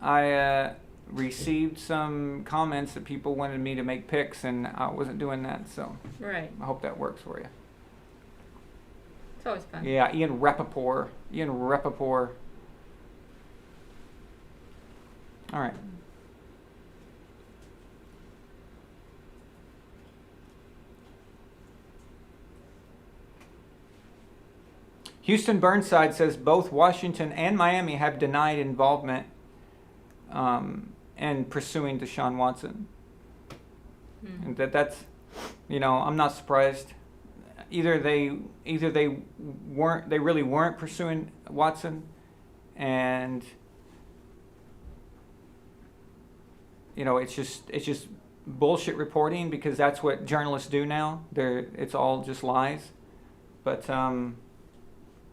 I received some comments that people wanted me to make picks, and I wasn't doing that, so Right. I hope that works for you. It's always fun. Yeah, Ian Rappaport. All right. Houston Burnside says both Washington and Miami have denied involvement in pursuing Deshaun Watson. And that's, I'm not surprised. Either they really weren't pursuing Watson, and it's just bullshit reporting, because that's what journalists do now. It's all just lies, but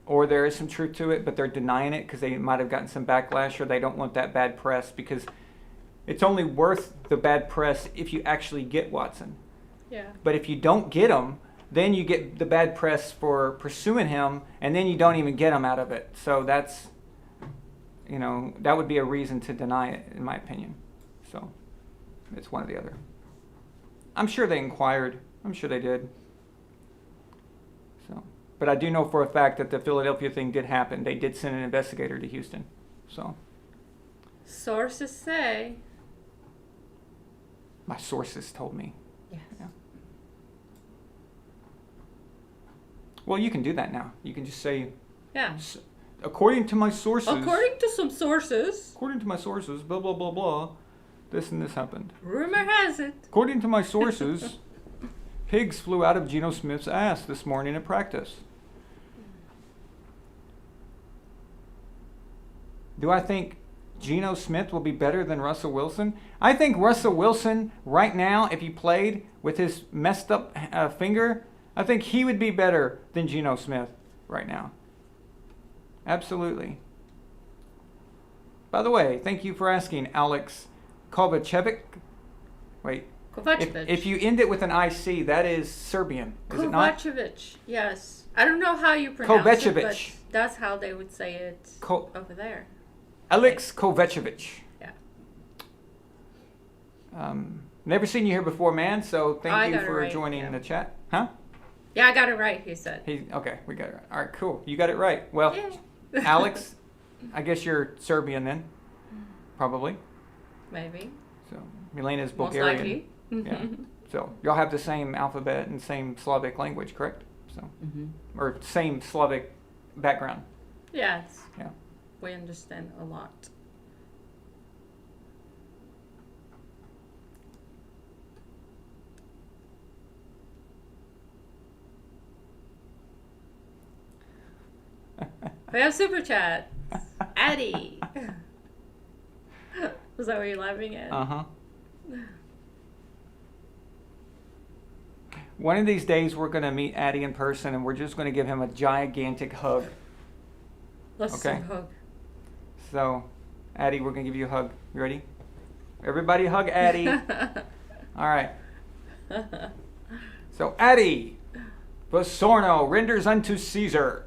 or there is some truth to it, but they're denying it because they might have gotten some backlash, or they don't want that bad press, because it's only worth the bad press if you actually get Watson. Yeah. But if you don't get him, then you get the bad press for pursuing him, and then you don't even get him out of it. So that's, that would be a reason to deny it, in my opinion. So it's one or the other. I'm sure they inquired. I'm sure they did. So, but I do know for a fact that the Philadelphia thing did happen. They did send an investigator to Houston. So sources say. My sources told me. Yes. Yeah. Well, you can do that now. You can just say, yeah. According to my sources. According to some sources. According to my sources, blah, blah, blah, blah, this and this happened. Rumor has it. According to my sources, pigs flew out of Geno Smith's ass this morning at practice. Do I think Geno Smith will be better than Russell Wilson? I think Russell Wilson right now, if he played with his messed up finger, I think he would be better than Geno Smith right now. Absolutely. By the way, thank you for asking, Alex Kovacevic. Wait. Kovacevic. If you end it with an IC, that is Serbian, is it not? Kovacevic, yes. I don't know how you pronounce it, but Kovacevic. that's how they would say it over there. Alex Kovacevic. Yeah. Never seen you here before, man, so thank you for right, joining the chat. Huh? Yeah, I got it right, he said. Okay, we got it right. All right, cool. You got it right. Well, Yeah. Alex, I guess you're Serbian then, probably. Maybe. So Milena's Most Bulgarian. likely. Yeah. So y'all have the same alphabet and same Slavic language, correct? So, or same Slavic background. Yes. Yeah. We understand a lot. We have super chat. Addie. Was that what you're laughing at? Uh-huh. One of these days we're going to meet Addie in person, and we're just going to give him a gigantic hug. Let's Okay. hug. So, Addie, we're going to give you a hug. You ready? Everybody hug Addie. All right. So, Addie Vasorno renders unto Caesar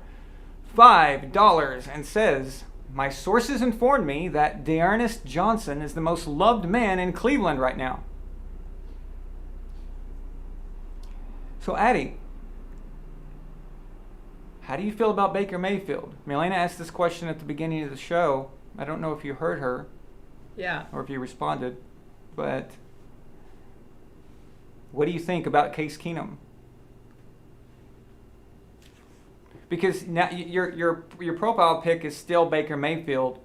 $5 and says, my sources informed me that Dearness Johnson is the most loved man in Cleveland right now. So, Addie, how do you feel about Baker Mayfield? Milena asked this question at the beginning of the show. I don't know if you heard her. Yeah. Or if you responded, but what do you think about Case Keenum? Because now your profile pic is still Baker Mayfield,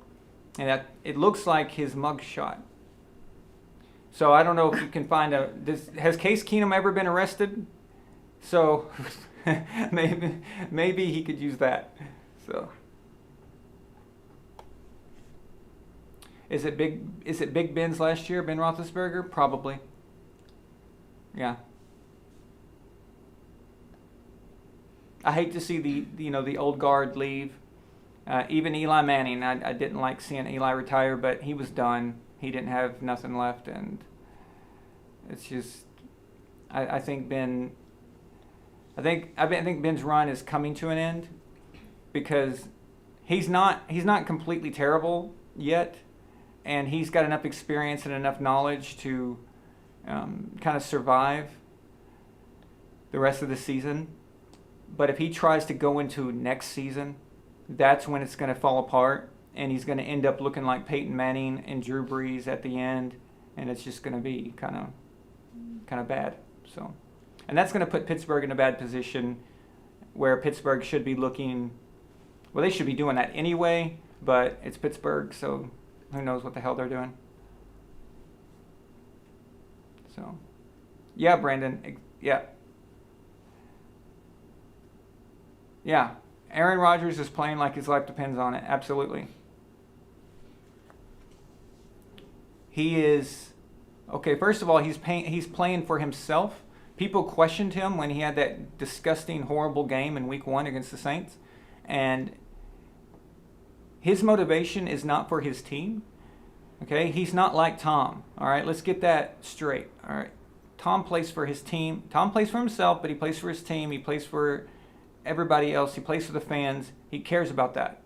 and that it looks like his mugshot. So I don't know if you can find has Case Keenum ever been arrested? So maybe he could use that. So is it Big Ben's last year, Ben Roethlisberger? Probably. Yeah. I hate to see the old guard leave. Even Eli Manning, I didn't like seeing Eli retire, but he was done. He didn't have nothing left, and it's just I think Ben's run is coming to an end because he's not completely terrible yet, and he's got enough experience and enough knowledge to kind of survive the rest of the season. But if he tries to go into next season, that's when it's going to fall apart, and he's going to end up looking like Peyton Manning and Drew Brees at the end, and it's just going to be kind of bad. So, and that's going to put Pittsburgh in a bad position, where Pittsburgh should be looking. Well, they should be doing that anyway, but it's Pittsburgh, so who knows what the hell they're doing. So, yeah, Brandon, yeah. Yeah, Aaron Rodgers is playing like his life depends on it, absolutely. He is, okay, first of all, he's playing for himself. People questioned him when he had that disgusting, horrible game in Week 1 against the Saints, and his motivation is not for his team, okay? He's not like Tom, all right? Let's get that straight, all right? Tom plays for his team. Tom plays for himself, but he plays for his team. He plays for everybody else. He plays for the fans. He cares about that.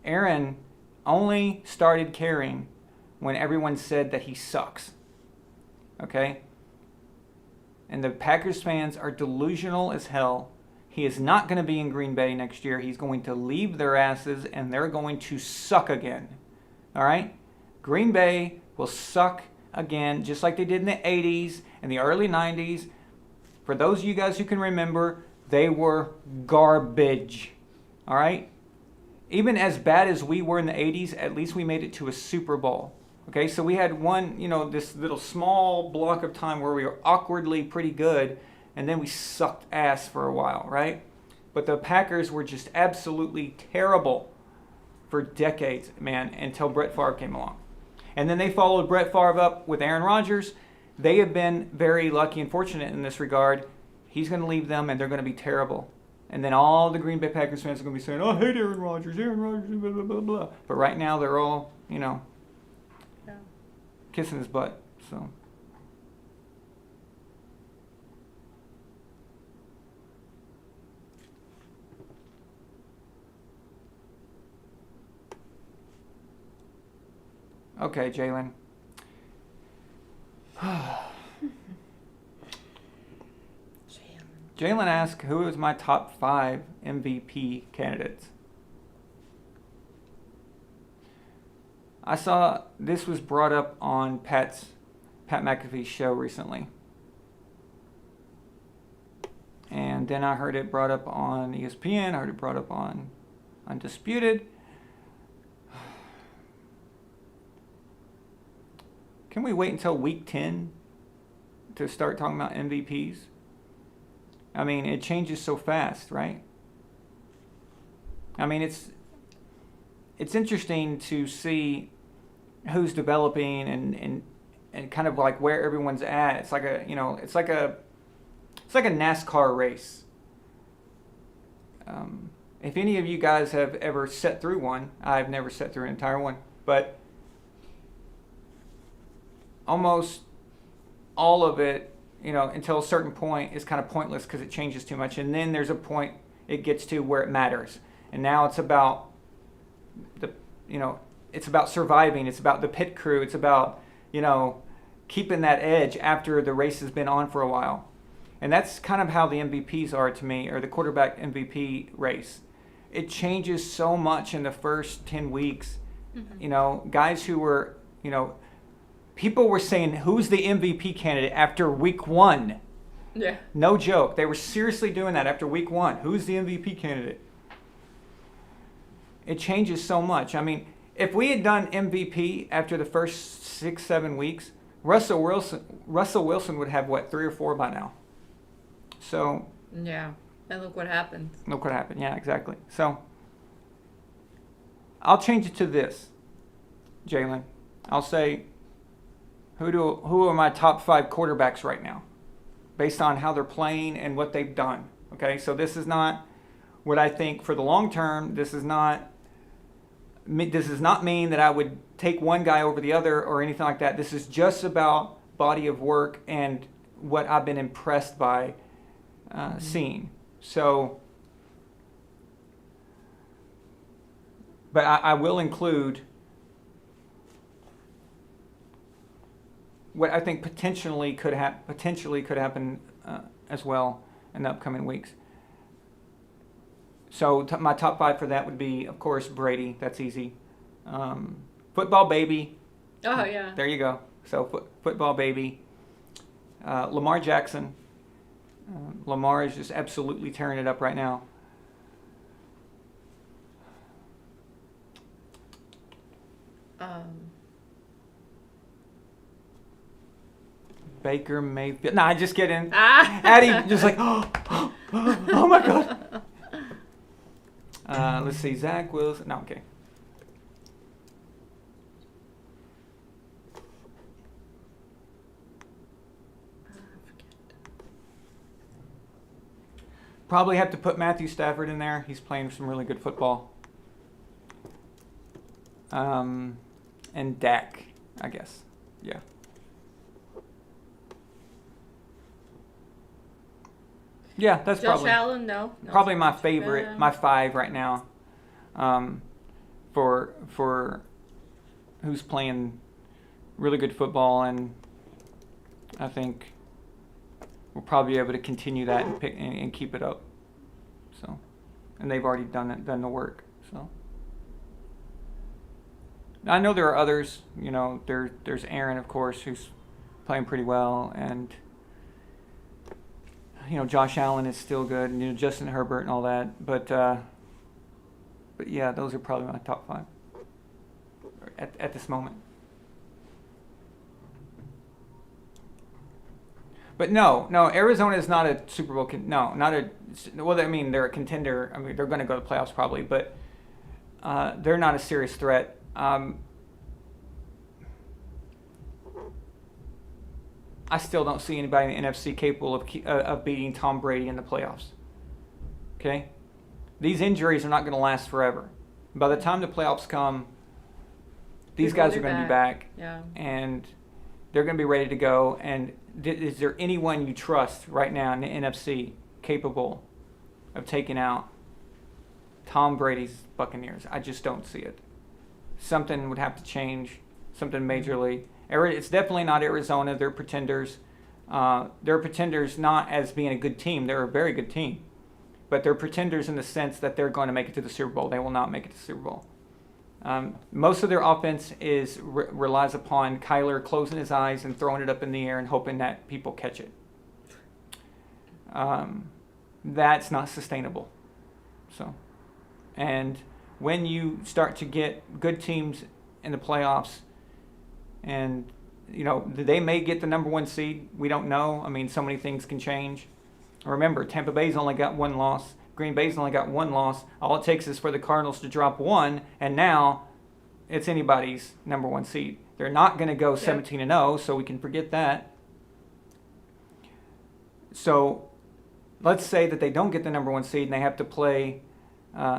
Aaron only started caring when everyone said that he sucks, okay? And the Packers fans are delusional as hell. He is not going to be in Green Bay next year. He's going to leave their asses, and they're going to suck again. All right? Green Bay will suck again, just like they did in the 80s and the early 90s. For those of you guys who can remember, they were garbage. All right? Even as bad as we were in the 80s, at least we made it to a Super Bowl. Okay, so we had this little small block of time where we were awkwardly pretty good, and then we sucked ass for a while, right? But the Packers were just absolutely terrible for decades, man, until Brett Favre came along. And then they followed Brett Favre up with Aaron Rodgers. They have been very lucky and fortunate in this regard. He's going to leave them, and they're going to be terrible. And then all the Green Bay Packers fans are going to be saying, "Oh, I hate Aaron Rodgers, blah, blah, blah, blah." But right now, they're all, kissing his butt, so. Okay, Jalen. Jalen asked, who is my top 5 MVP candidates? I saw this was brought up on Pat McAfee's show recently. And then I heard it brought up on ESPN. I heard it brought up on Undisputed. Can we wait until week 10 to start talking about MVPs? I mean, it changes so fast, right? I mean, it's interesting to see who's developing and kind of like where everyone's at. It's like a NASCAR race. If any of you guys have ever sat through one, I've never sat through an entire one, but almost all of it, until a certain point is kind of pointless because it changes too much. And then there's a point it gets to where it matters. And now it's about it's about surviving. It's about the pit crew. It's about, keeping that edge after the race has been on for a while. And that's kind of how the MVPs are to me, or the quarterback MVP race. It changes so much in the first 10 weeks. Mm-hmm. Guys who were, people were saying, who's the MVP candidate after week 1? Yeah. No joke. They were seriously doing that after week 1. Who's the MVP candidate? It changes so much. I mean, if we had done MVP after the first 6-7 weeks, Russell Wilson would have, 3 or 4 by now. So. Yeah. And look what happened. Look what happened. Yeah, exactly. So, I'll change it to this, Jalen. I'll say, who are my top 5 quarterbacks right now, based on how they're playing and what they've done. Okay, so this is not what I think for the long term. This does not mean that I would take one guy over the other or anything like that. This is just about body of work and what I've been impressed by seeing. So, but I will include what I think potentially could happen as well in the upcoming weeks. So my top 5 for that would be, of course, Brady. That's easy. Football baby. Oh, yeah. There you go. So football baby. Lamar Jackson. Lamar is just absolutely tearing it up right now. Baker Mayfield. Nah, just kidding. Addie just like, oh my God. Let's see, Zach Wilson. No, okay. Probably have to put Matthew Stafford in there. He's playing some really good football. And Dak, I guess. Yeah. Yeah, that's Josh probably Allen, no. probably my favorite, my 5 right now. For who's playing really good football, and I think we'll probably be able to continue that and keep it up. So, and they've already done the work. So, I know there are others. You know, there's Aaron, of course, who's playing pretty well, and Josh Allen is still good, and Justin Herbert and all that. But yeah, those are probably my top 5 at this moment. But no, Arizona is not a Super Bowl. Well, I mean, they're a contender. I mean, they're going to go to the playoffs probably, but they're not a serious threat. I still don't see anybody in the NFC capable of beating Tom Brady in the playoffs. Okay? These injuries are not going to last forever. By the time the playoffs come, these guys are going to be back. Yeah. And they're going to be ready to go. And is there anyone you trust right now in the NFC capable of taking out Tom Brady's Buccaneers? I just don't see it. Something would have to change, something majorly. It's definitely not Arizona. They're pretenders. They're pretenders not as being a good team. They're a very good team. But they're pretenders in the sense that they're going to make it to the Super Bowl. They will not make it to the Super Bowl. Most of their offense relies upon Kyler closing his eyes and throwing it up in the air and hoping that people catch it. That's not sustainable. So, and when you start to get good teams in the playoffs, and they may get the number 1 seed. We don't know. I mean, so many things can change. Remember, Tampa Bay's only got 1 loss. Green Bay's only got 1 loss. All it takes is for the Cardinals to drop 1, and now it's anybody's number 1 seed. They're not going to go 17-0, so we can forget that. So let's say that they don't get the number 1 seed and they have to play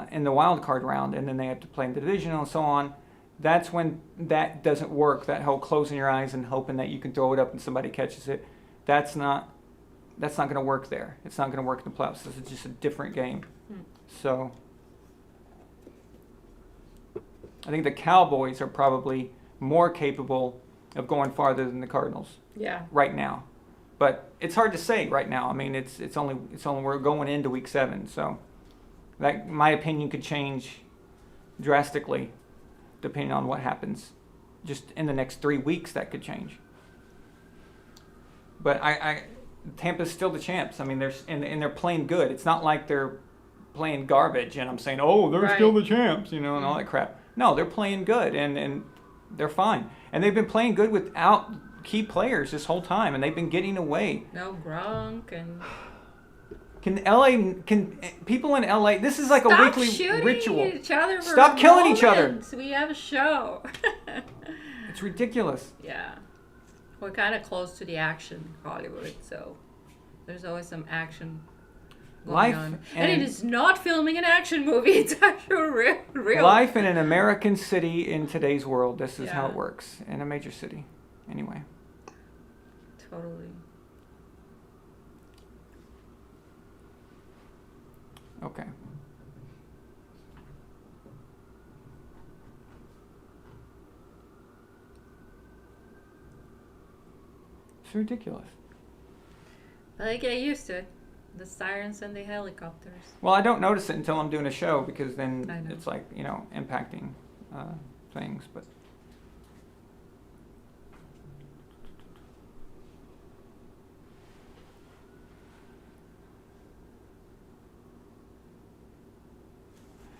in the wild card round, and then they have to play in the divisional and so on. That's when that doesn't work. That whole closing your eyes and hoping that you can throw it up and somebody catches it. That's not going to work there. It's not going to work in the playoffs. This is just a different game. So I think the Cowboys are probably more capable of going farther than the Cardinals. Yeah. Right now, but it's hard to say right now. I mean, it's only we're going into week 7, so that my opinion could change drastically depending on what happens. Just in the next 3 weeks, that could change. But Tampa's still the champs. I mean, they're playing good. It's not like they're playing garbage, and I'm saying, oh, they're still the champs, and all that crap. No, they're playing good, and they're fine. And they've been playing good without key players this whole time, and they've been getting away. No Gronk and. Can people in LA? This is like a weekly ritual. Each other for Stop killing each other. We have a show. It's ridiculous. Yeah, we're kind of close to the action, Hollywood, so there's always some action going on. And it is not filming an action movie. It's actually real. Life in an American city in today's world. This is how it works in a major city. Anyway. Totally. Okay. It's ridiculous. I get used to it. The sirens and the helicopters. Well, I don't notice it until I'm doing a show because I then know. it's like, impacting things. But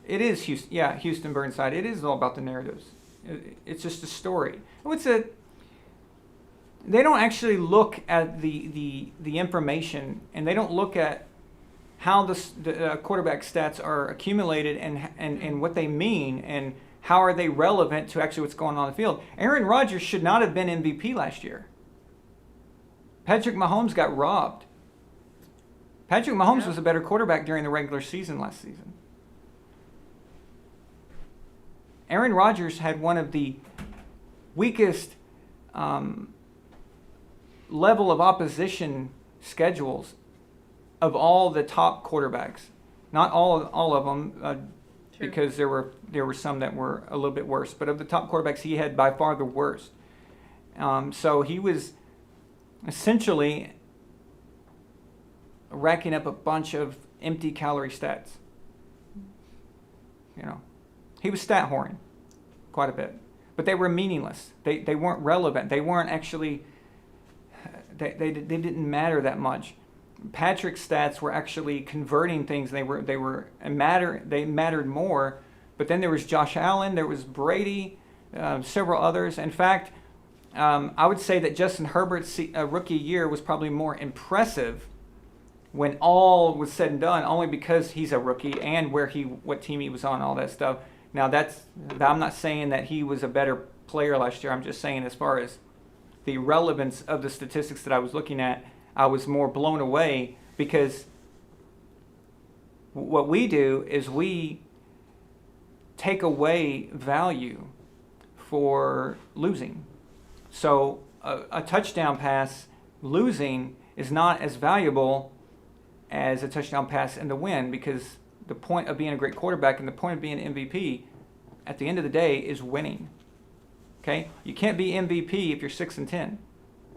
it is Houston. Yeah, Houston Burnside. It is all about the narratives. It's just a story. They don't actually look at the information, and they don't look at how the quarterback stats are accumulated and what they mean and how are they relevant to actually what's going on the field. Aaron Rodgers should not have been MVP last year. Patrick Mahomes got robbed. Patrick Mahomes was a better quarterback during the regular season last season. Aaron Rodgers had one of the weakest level of opposition schedules of all the top quarterbacks. Not all of them, because there were some that were a little bit worse. But of the top quarterbacks, he had by far the worst. So he was essentially racking up a bunch of empty calorie stats. He was stat whoring quite a bit, but they were meaningless. They weren't relevant. They weren't actually. They didn't matter that much. Patrick's stats were actually converting things. They mattered more. But then there was Josh Allen. There was Brady. Several others. In fact, I would say that Justin Herbert's rookie year was probably more impressive when all was said and done, only because he's a rookie and what team he was on, all that stuff. Now I'm not saying that he was a better player last year. I'm just saying as far as the relevance of the statistics that I was looking at, I was more blown away because what we do is we take away value for losing. So a touchdown pass losing is not as valuable as a touchdown pass in the win, because the point of being a great quarterback and the point of being MVP at the end of the day is winning. Okay? You can't be MVP if you're 6-10.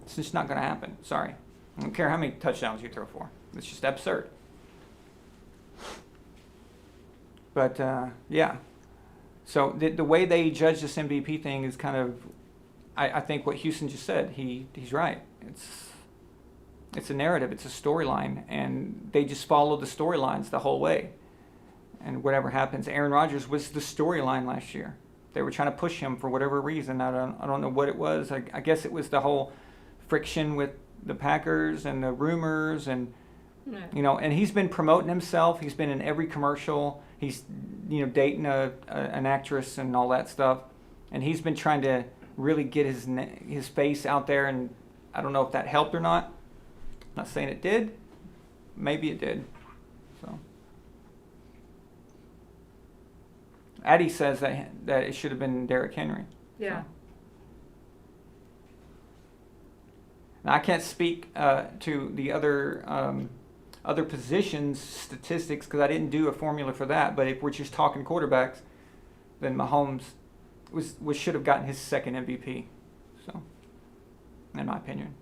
It's just not going to happen. Sorry. I don't care how many touchdowns you throw for. It's just absurd. But, yeah. So the way they judge this MVP thing is kind of, I think what Houston just said. He's right. It's a narrative. It's a storyline. And they just follow the storylines the whole way. And whatever happens, Aaron Rodgers was the storyline last year. They were trying to push him for whatever reason. I don't know what it was. I guess it was the whole friction with the Packers and the rumors and and he's been promoting himself. He's been in every commercial. He's dating an actress and all that stuff. And he's been trying to really get his face out there, and I don't know if that helped or not. I'm not saying it did. Maybe it did. So Addie says that it should have been Derrick Henry. Yeah. So. Now, I can't speak to the other positions statistics because I didn't do a formula for that. But if we're just talking quarterbacks, then Mahomes should have gotten his second MVP. So, in my opinion.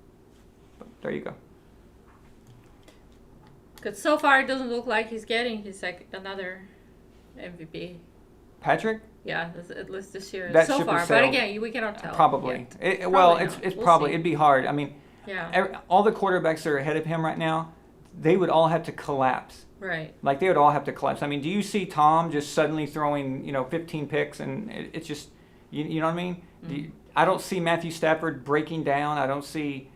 But there you go. Because so far it doesn't look like he's getting his another MVP. Patrick? Yeah, at least this year That so ship far. has But sailed. again, we cannot tell. Probably. Yet. Well, Probably it's not. We'll probably see. it'd be hard. I mean, Yeah. all the quarterbacks that are ahead of him right now, they would all have to collapse. Right. Like they would all have to collapse. I mean, do you see Tom just suddenly throwing 15 picks and it's just you know what I mean? Mm-hmm. I don't see Matthew Stafford breaking down. I don't see.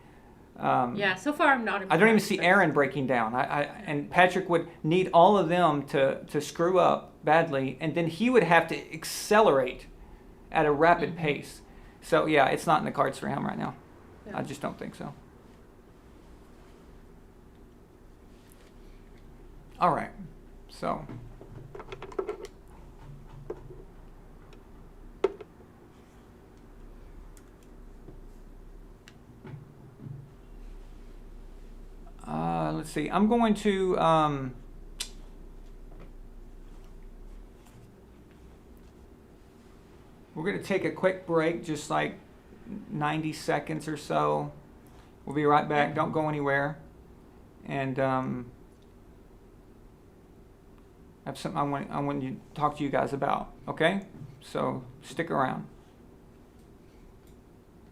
Yeah. So far, I'm not. I don't even impressed, see but- Aaron breaking down. And Patrick would need all of them to screw up badly, and then he would have to accelerate at a rapid pace. So yeah, it's not in the cards for him right now. Yeah. I just don't think so. All right, so. Let's see. I'm going to we're going to take a quick break, just like 90 seconds or so. We'll be right back. Don't go anywhere. And I have something I want to talk to you guys about. Okay, so stick around.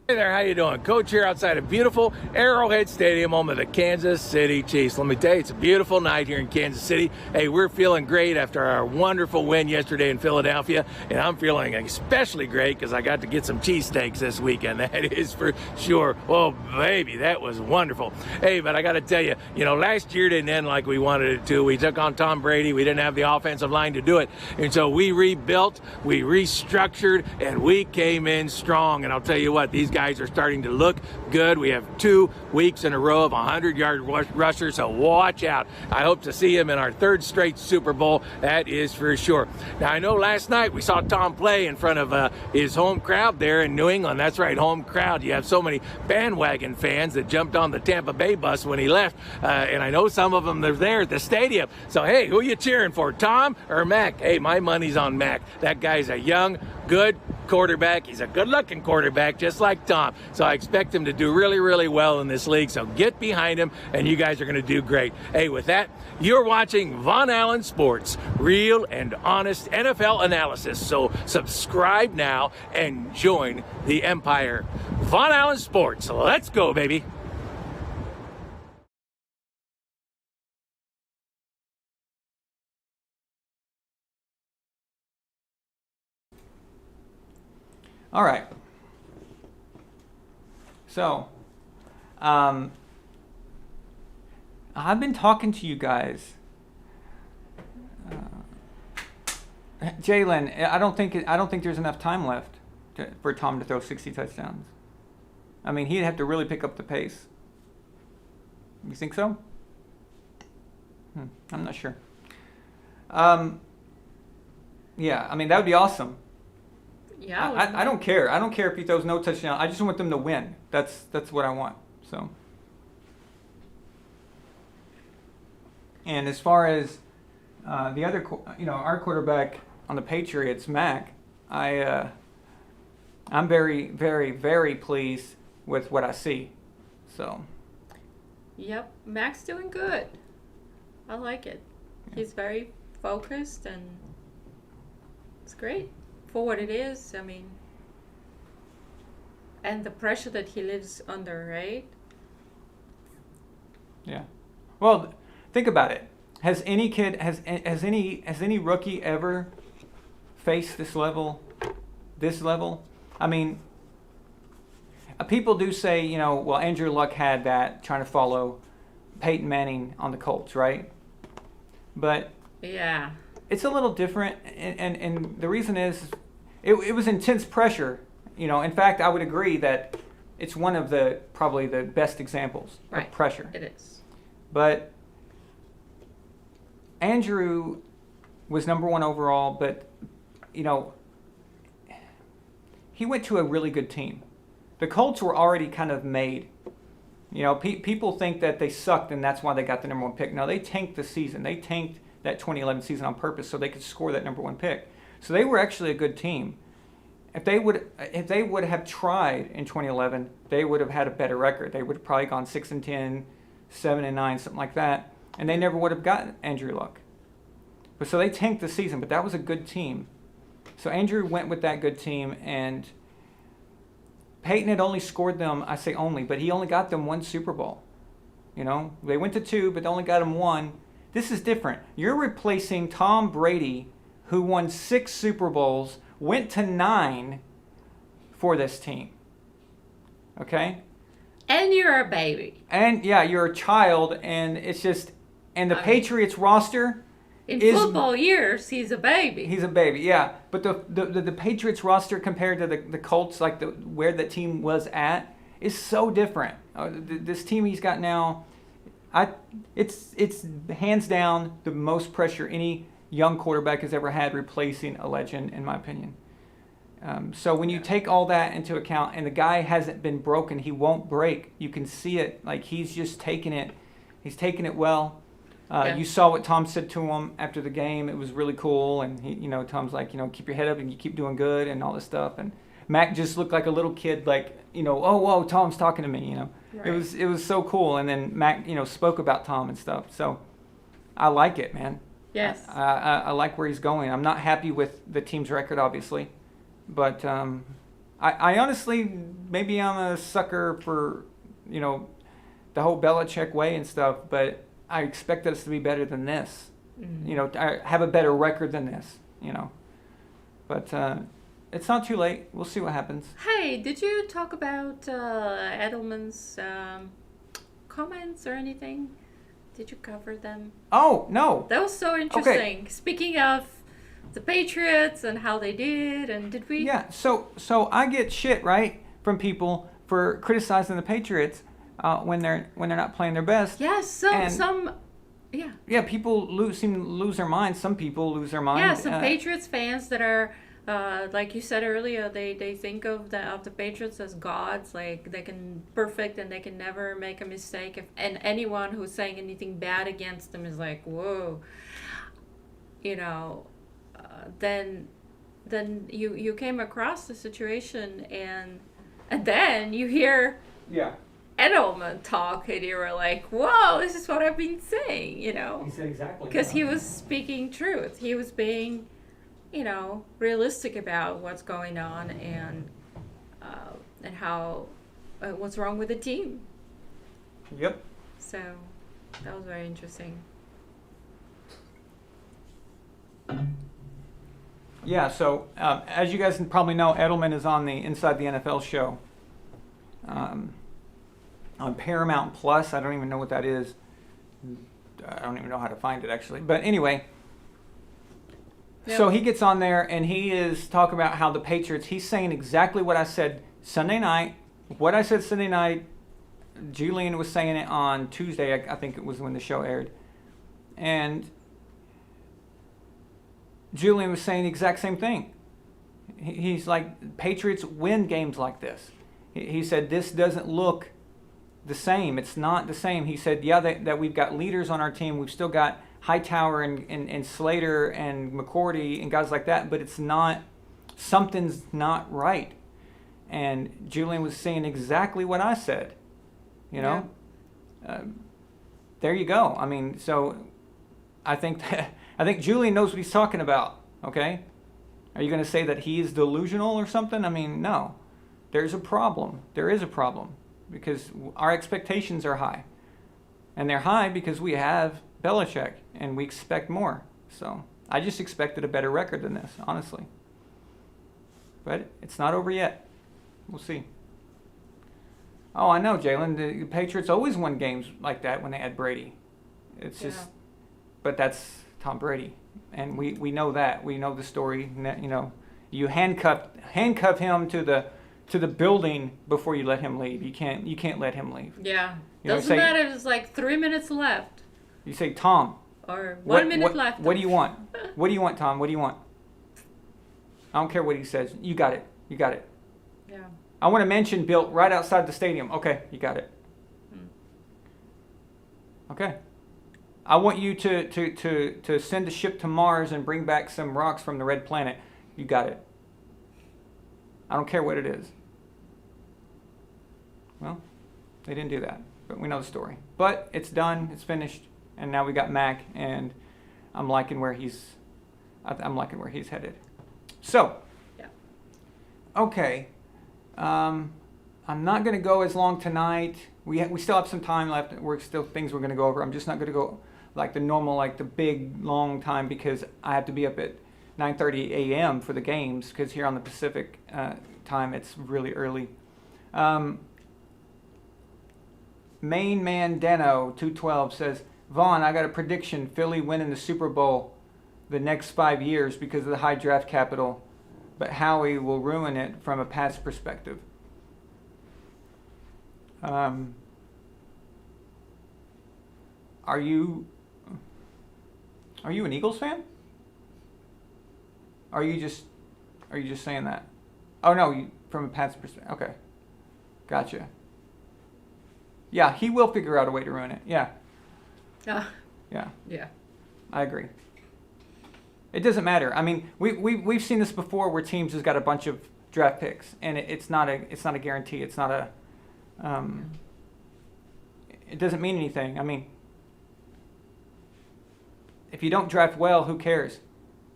Hey there, how you doing? Coach here outside of beautiful Arrowhead Stadium, home of the Kansas City Chiefs. Let me tell you, it's a beautiful night here in Kansas City. Hey, we're feeling great after our wonderful win yesterday in Philadelphia, and I'm feeling especially great because I got to get some cheesesteaks this weekend. That is for sure. Oh, baby, that was wonderful. Hey, but I got to tell you, last year didn't end like we wanted it to. We took on Tom Brady. We didn't have the offensive line to do it, and so we rebuilt, we restructured, and we came in strong. And I'll tell you what, these guys are starting to look good. We have 2 weeks in a row of 100-yard rushers, so watch out. I hope to see him in our 3rd straight Super Bowl. That is for sure. Now, I know last night we saw Tom play in front of his home crowd there in New England. That's right, home crowd. You have so many bandwagon fans that jumped on the Tampa Bay bus when he left, and I know some of them are there at the stadium. So, hey, who are you cheering for, Tom or Mac? Hey, my money's on Mac. That guy's a young, good quarterback. He's a good-looking quarterback, just like Tom. So I expect him to do really, really well in this league. So get behind him, and you guys are going to do great. Hey, with that, you're watching VonAllen Sports, real and honest NFL analysis. So subscribe now and join the empire. VonAllen Sports. Let's go, baby. All right. So, I've been talking to you guys. Jalen, I don't think there's enough time left for Tom to throw 60 touchdowns. I mean, he'd have to really pick up the pace. You think so? I'm not sure. Yeah, I mean, that would be awesome. Yeah. I don't care. I don't care if he throws no touchdown. I just want them to win. That's what I want. So. And as far as the other, our quarterback on the Patriots, Mac, I'm very, very, very pleased with what I see. So. Yep, Mac's doing good. I like it. He's very focused, and it's great for what it is. I mean, and the pressure that he lives under, right? Yeah. Well, think about it. Has any kid, has any rookie ever faced this level? I mean, people do say, well, Andrew Luck had that, trying to follow Peyton Manning on the Colts, right? But yeah, it's a little different, and the reason is it was intense pressure. In fact, I would agree that it's one of probably the best examples of pressure. It is. But Andrew was number 1 overall, but he went to a really good team. The Colts were already kind of made. People think that they sucked and that's why they got the number 1 pick. No, they tanked the season. They tanked that 2011 season on purpose so they could score that number 1 pick. So they were actually a good team. If they would have tried in 2011, they would have had a better record. They would have probably gone 6-10, 7-9, something like that, and they never would have gotten Andrew Luck. But so they tanked the season, but that was a good team. So Andrew went with that good team, and Peyton had only scored them, I say only, but he only got them 1 Super Bowl. They went to 2, but they only got him 1. This is different. You're replacing Tom Brady, who won 6 Super Bowls, went to 9 for this team. Okay? And you're a baby. And yeah, you're a child, and it's just, and the Patriots roster in football years, he's a baby. He's a baby, yeah. But the Patriots roster compared to the Colts, like where the team was at, is so different. This team he's got now, it's hands down the most pressure any young quarterback has ever had replacing a legend, in my opinion. So when you take all that into account, and the guy hasn't been broken, he won't break. You can see it. Like, he's just taking it. He's taking it well. You saw what Tom said to him after the game. It was really cool. And he, Tom's like, keep your head up and you keep doing good and all this stuff. And Mac just looked like a little kid, like, oh, whoa, Tom's talking to me. Right. It was so cool. And then Mac, spoke about Tom and stuff. So I like it, man. Yes. I like where he's going. I'm not happy with the team's record, obviously, but I honestly, maybe I'm a sucker for, the whole Belichick way and stuff, but I expect us to be better than this. I have a better record than this, But it's not too late. We'll see what happens. Hey, did you talk about Edelman's comments or anything? Did you cover them? Oh, no. That was so interesting. Speaking of the Patriots and how they did, and did we? Yeah, so I get shit, right, from people for criticizing the Patriots when they're not playing their best. Yes, yeah. Yeah, people seem to lose their minds. Some people lose their mind. Yeah, some Patriots fans that are, like you said earlier, they think of the Patriots as gods, like they can perfect and they can never make a mistake. And anyone who's saying anything bad against them is like, whoa, then you came across the situation and then you hear Edelman talk and you were like, whoa, this is what I've been saying, He said exactly. because he was speaking truth. He was being, realistic about what's going on and how what's wrong with the team. Yep. So that was very interesting. Yeah, so as you guys probably know, Edelman is on the Inside the NFL show on Paramount Plus. I don't even know what that is. I don't even know how to find it, actually. But anyway, so he gets on there and he is talking about how the Patriots, he's saying exactly what I said Sunday night. What I said Sunday night, Julian was saying it on Tuesday. I think it was when the show aired. And Julian was saying the exact same thing. He's like, Patriots win games like this. He said, this doesn't look the same. It's not the same. He said, yeah, that we've got leaders on our team. We've still got Hightower and Slater and McCourty and guys like that, but it's not, something's not right. And Julian was saying exactly what I said, There you go. I mean, so I think Julian knows what he's talking about, okay? Are you going to say that he is delusional or something? I mean, no. There's a problem. There is a problem because our expectations are high. And they're high because we have Belichick and we expect more. So I just expected a better record than this, honestly. But it's not over yet. We'll see. Oh, I know, Jalen. The Patriots always won games like that when they had Brady. It's just, but that's Tom Brady. And we know that. We know the story. You handcuff him to the building before you let him leave. You can't let him leave. Yeah. Doesn't matter if it's like 3 minutes left. You say, Tom. Or 1 minute left. What do you want? What do you want, Tom? What do you want? I don't care what he says. You got it. You got it. Yeah. I want a mansion built right outside the stadium. Okay, you got it. Okay. I want you to send a ship to Mars and bring back some rocks from the red planet. You got it. I don't care what it is. Well, they didn't do that, but we know the story. But it's done. It's finished, and now we got Mac, and I'm liking where he's headed. So. Yeah. Okay. I'm not going to go as long tonight. We still have some time left. We're still things we're going to go over. I'm just not going to go like the normal, like the big long time because I have to be up at 9:30 a.m. for the games because here on the Pacific time it's really early. Main Man Deno 212 says, Vaughn, I got a prediction: Philly winning the Super Bowl the next 5 years because of the high draft capital, but Howie will ruin it from a past perspective. Are you an Eagles fan? Are you just saying that? Oh no, from a past perspective. Okay, gotcha. Yeah, he will figure out a way to ruin it. Yeah. Yeah. Yeah. I agree. It doesn't matter. I mean, we've seen this before where teams has got a bunch of draft picks, and it's not a guarantee. It's not a. It doesn't mean anything. I mean, if you don't draft well, who cares?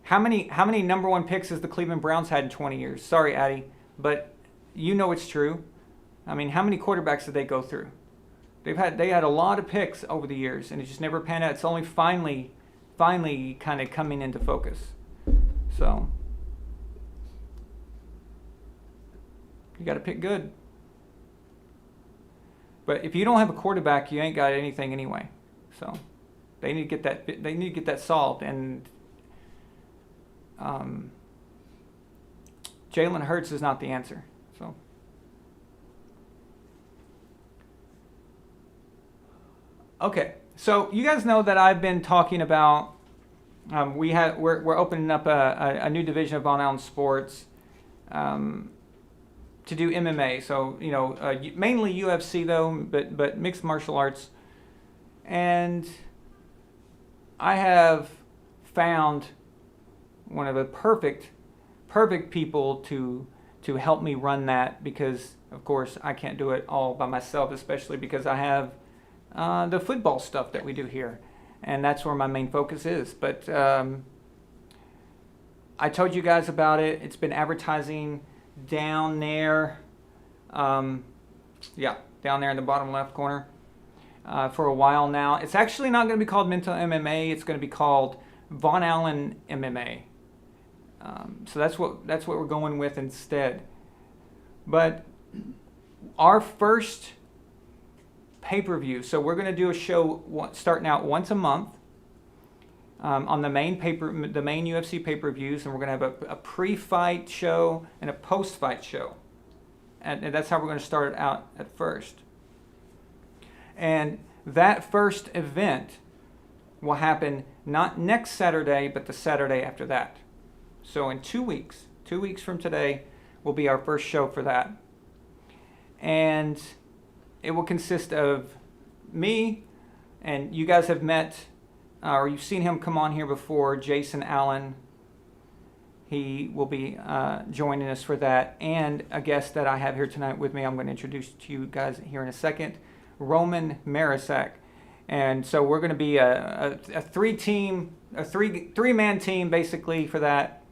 How many number one picks has the Cleveland Browns had in 20 years? Sorry, Addy, but you know it's true. I mean, how many quarterbacks did they go through? They had a lot of picks over the years, and it just never panned out. It's only finally kind of coming into focus. So you got to pick good. But if you don't have a quarterback, you ain't got anything anyway. So they need to get that. They need to get that solved. And Jalen Hurts is not the answer. So. Okay, so you guys know that I've been talking about we're opening up a new division of VonAllen Sports to do MMA. So mainly UFC though, but mixed martial arts. And I have found one of the perfect people to help me run that, because of course I can't do it all by myself, especially because I have the football stuff that we do here, and that's where my main focus is. But I told you guys about it. It's been advertising down there, down there in the bottom left corner for a while now. It's actually not going to be called Mental MMA. It's going to be called VonAllen MMA. So that's what we're going with instead. But our first pay-per-view. So we're going to do a show starting out once a month on the main UFC pay-per-views, and we're going to have a pre-fight show and a post-fight show, and that's how we're going to start it out at first. And that first event will happen not next Saturday, but the Saturday after that. So in 2 weeks from today, will be our first show for that, and it will consist of me, and you guys have met, or you've seen him come on here before, Jason Allen. He will be joining us for that, and a guest that I have here tonight with me, I'm going to introduce to you guys here in a second, Roman Marisak. And so we're going to be a three-man team basically for that.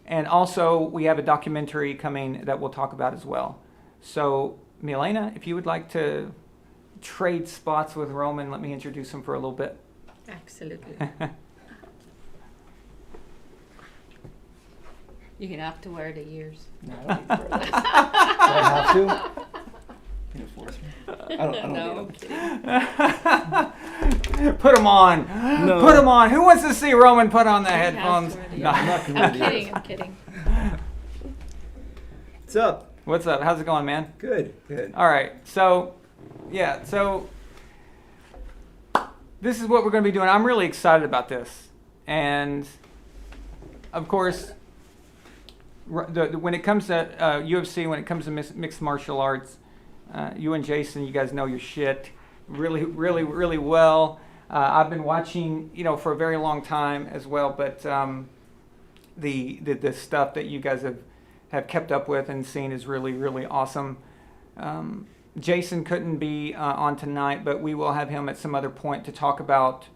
And also we have a documentary coming that we'll talk about as well. So Milena, if you would like to trade spots with Roman, let me introduce him for a little bit. Absolutely. You're going to have to wear the ears. No, I don't need to wear that. Do I have to? Can you force me? I don't No, need I'm kidding. Put them on. No. Put them on. Who wants to see Roman put on the headphones? No, I'm not going to do I'm kidding. What's up? What's up? How's it going, man? Good. All right. So this is what we're going to be doing. I'm really excited about this. And, of course, when it comes to UFC, when it comes to mixed martial arts, you and Jason, you guys know your shit really, really, really well. I've been watching, for a very long time as well, but the stuff that you guys have kept up with and seen is really, really awesome. Jason couldn't be on tonight, but we will have him at some other point to talk about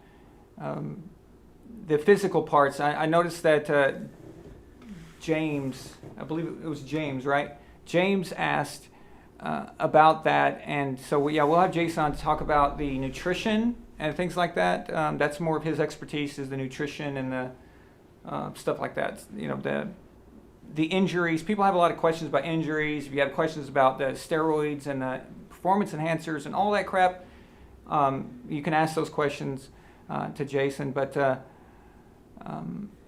the physical parts. I noticed that James, I believe it was James, right? James asked about that, and so we'll have Jason on to talk about the nutrition and things like that. That's more of his expertise, is the nutrition and the stuff like that. The injuries. People have a lot of questions about injuries. If you have questions about the steroids and the performance enhancers and all that crap, you can ask those questions to Jason. But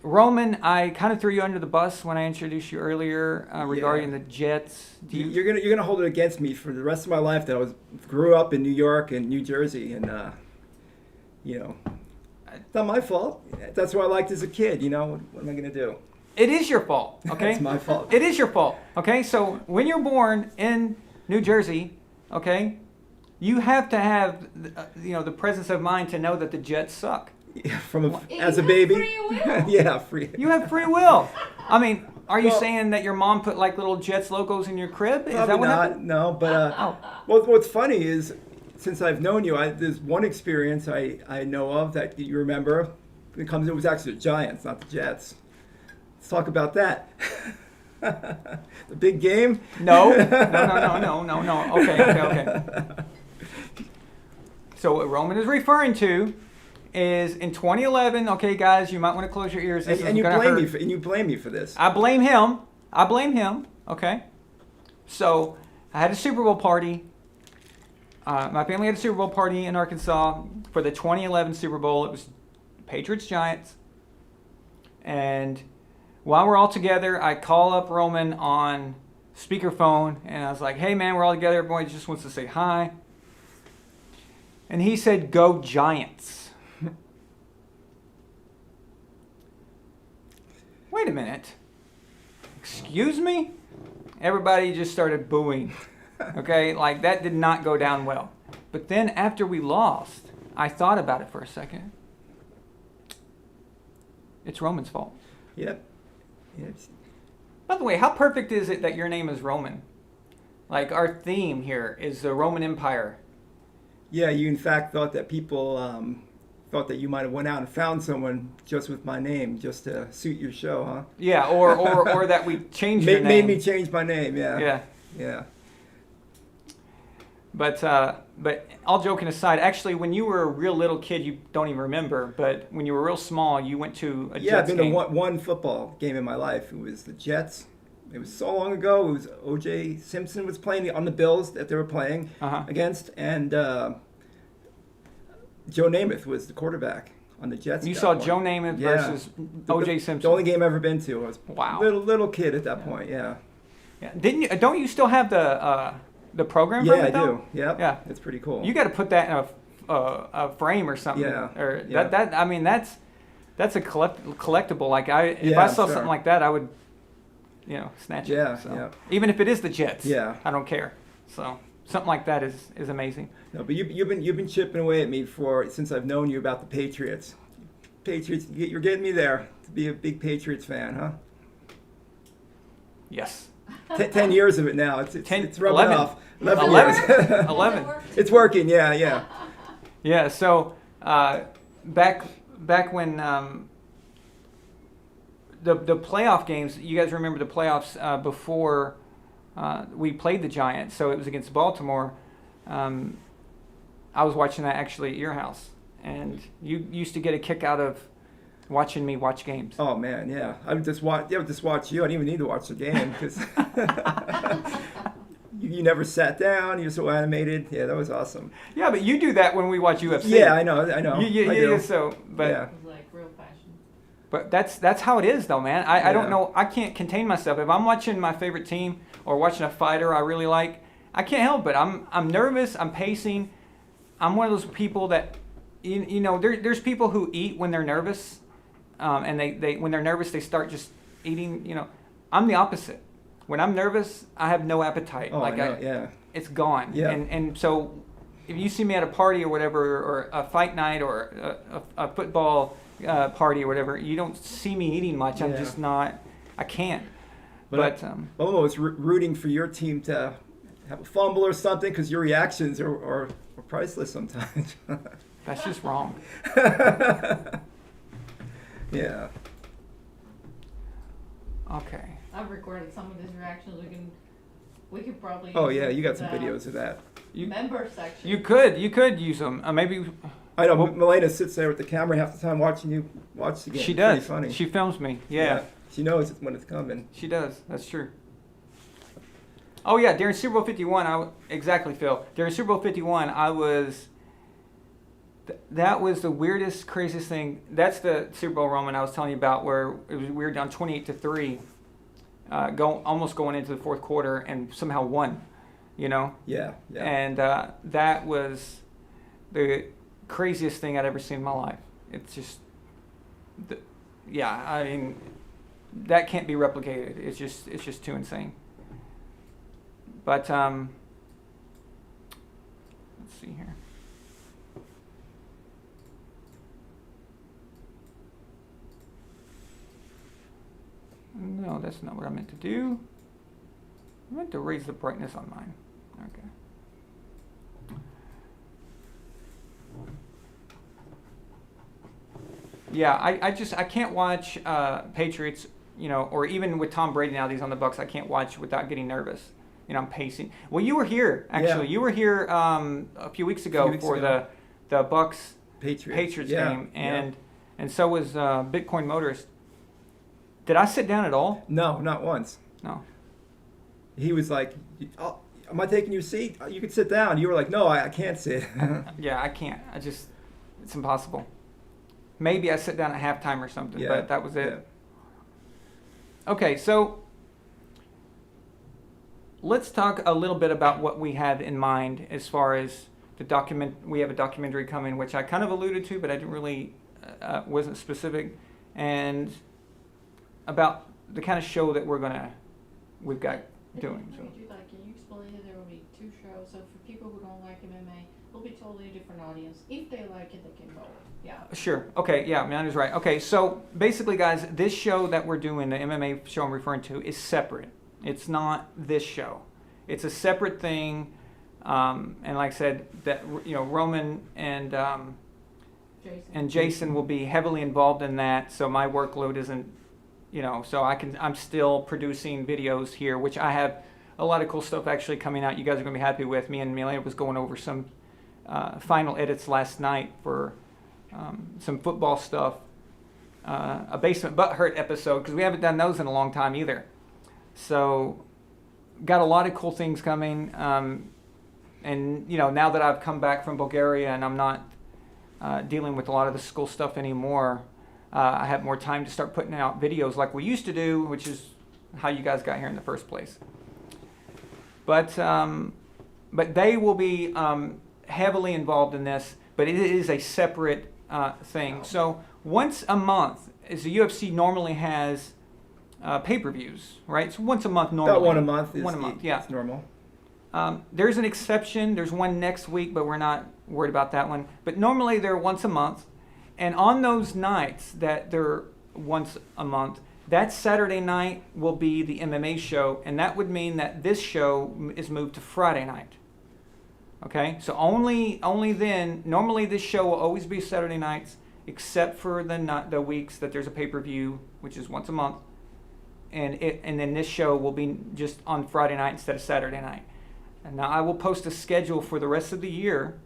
Roman, I kind of threw you under the bus when I introduced you earlier regarding the Jets. You're gonna hold it against me for the rest of my life that I grew up in New York and New Jersey, and it's not my fault. That's what I liked as a kid. What am I gonna do? It is your fault, okay? It's my fault. It is your fault, okay? So when you're born in New Jersey, okay, you have to have the presence of mind to know that the Jets suck. Yeah, as a baby. Free will. Yeah, free. You have free will. I mean, are you saying that your mom put like little Jets logos in your crib? Is Probably that what not. happened? No, but what's funny is since I've known you, there's one experience I know of that you remember. It was actually the Giants, not the Jets. Let's talk about that. The big game? No. Okay. So what Roman is referring to is in 2011. Okay, guys, you might want to close your ears. And you blame me for this. I blame him. Okay. So I had a Super Bowl party. My family had a Super Bowl party in Arkansas for the 2011 Super Bowl. It was Patriots Giants. And while we're all together, I call up Roman on speakerphone, and I was like, "Hey man, we're all together. Everybody just wants to say hi." And he said, "Go Giants." Wait a minute. Excuse me? Everybody just started booing. Okay, like that did not go down well. But then after we lost, I thought about it for a second. It's Roman's fault. Yep. Yes. By the way, how perfect is it that your name is Roman? Like our theme here is the Roman Empire. Yeah, you in fact thought that people thought that you might have went out and found someone just with my name just to suit your show, huh? Yeah, or that we changed your name. Made me change my name, yeah. Yeah. Yeah. But all joking aside, actually, when you were a real little kid, you don't even remember, but when you were real small, you went to a Jets game. Yeah, I've been to one football game in my life. It was the Jets. It was so long ago. It was O.J. Simpson was playing on the Bills that they were playing against, and Joe Namath was the quarterback on the Jets. You saw Joe Namath versus O.J. Simpson. The only game I've ever been to. I was wow. Little kid at that point. Yeah. Yeah. Don't you still have the program? Yeah, from it, I though? do. Yep. Yeah, it's pretty cool. You got to put that in a frame or something. Yeah. Or Yeah. that I mean that's a collectible. Like if I saw something like that, I would snatch it. Yeah. So. Yeah. Even if it is the Jets. Yeah. I don't care. So something like that is amazing. No, but you've been chipping away at me since I've known you about the Patriots. Patriots, you're getting me there to be a big Patriots fan, huh? Yes. 10 years of it now. It's rubbing 11. off. 11 years. 11. It's working. Yeah. Yeah. So back when the playoff games, you guys remember the playoffs before we played the Giants. So it was against Baltimore. I was watching that actually at your house, and you used to get a kick out of watching me watch games. Oh man, yeah. I would just watch you. I didn't even need to watch the game because you never sat down. You're so animated. Yeah, that was awesome. Yeah, but you do that when we watch UFC. Yeah, I know. Yeah. So, but yeah. It was like real passion. But that's how it is, though, man. I don't know. I can't contain myself. If I'm watching my favorite team or watching a fighter I really like, I can't help it. I'm nervous. I'm pacing. I'm one of those people that, there's people who eat when they're nervous, and they when they're nervous they start just eating. I'm the opposite. When I'm nervous, I have no appetite. Oh, I know. It's gone. Yeah. And so, if you see me at a party or whatever, or a fight night or a football party or whatever, you don't see me eating much. Yeah. I'm just not. I can't. But I'm almost rooting for your team to have a fumble or something because your reactions are priceless sometimes. That's just wrong. Yeah. Okay. I've recorded some of his reactions. We could probably. Oh use yeah, them you got for some the videos of that. member section. You could use them. Maybe. I know. Milena sits there with the camera half the time watching you watch the game. She It's does. pretty funny. She films me. Yeah. She knows when it's coming. She does. That's true. Oh yeah, during Super Bowl 51, exactly, Phil. During Super Bowl 51, that was the weirdest, craziest thing. That's the Super Bowl Roman I was telling you about, where it was weird down 28-3, almost going into the fourth quarter, and somehow won. Yeah. And that was the craziest thing I'd ever seen in my life. It's just, I mean, that can't be replicated. It's just too insane. But let's see here. No, that's not what I meant to do. I meant to raise the brightness on mine. Okay. Yeah, I can't watch Patriots, or even with Tom Brady now that he's on the Bucks, I can't watch without getting nervous. I'm pacing. Well, you were here actually. Yeah. You were here a few weeks ago for the Bucks Patriots game, and so was Bitcoin Motorist. Did I sit down at all? No, not once. No. He was like, oh, am I taking your seat? You can sit down. You were like, no, I can't sit. Yeah, I can't. It's impossible. Maybe I sit down at halftime or something, but that was it. Yeah. Okay, so let's talk a little bit about what we have in mind as far as we have a documentary coming, which I kind of alluded to, but I didn't really, wasn't specific, and about the kind of show that we've got doing. So. Can you explain that there will be 2 shows? So for people who don't like MMA, it'll be totally a different audience. If they like it, they can go. Yeah. Sure. Okay. Yeah, Amanda's right. Okay. So basically, guys, this show that we're doing, the MMA show I'm referring to, is separate. It's not this show. It's a separate thing. And like I said, that Roman and Jason will be heavily involved in that. So my workload isn't, so I'm still producing videos here, which I have a lot of cool stuff actually coming out. You guys are gonna be happy with. Me and Milena was going over some final edits last night for some football stuff, a Basement Butt Hurt episode, because we haven't done those in a long time either. So got a lot of cool things coming. And now that I've come back from Bulgaria and I'm not dealing with a lot of the school stuff anymore, I have more time to start putting out videos like we used to do, which is how you guys got here in the first place. But they will be heavily involved in this, but it is a separate thing. So once a month, as the UFC normally has pay-per-views, right? So once a month normally. About one a month. Yeah. It's normal. There's an exception. There's one next week, but we're not worried about that one. But normally they're once a month. And on those nights that they're once a month, that Saturday night will be the MMA show. And that would mean that this show is moved to Friday night. Okay? So only then, normally this show will always be Saturday nights, except for the weeks that there's a pay-per-view, which is once a month. And then this show will be just on Friday night instead of Saturday night. And now I will post a schedule for the rest of the year,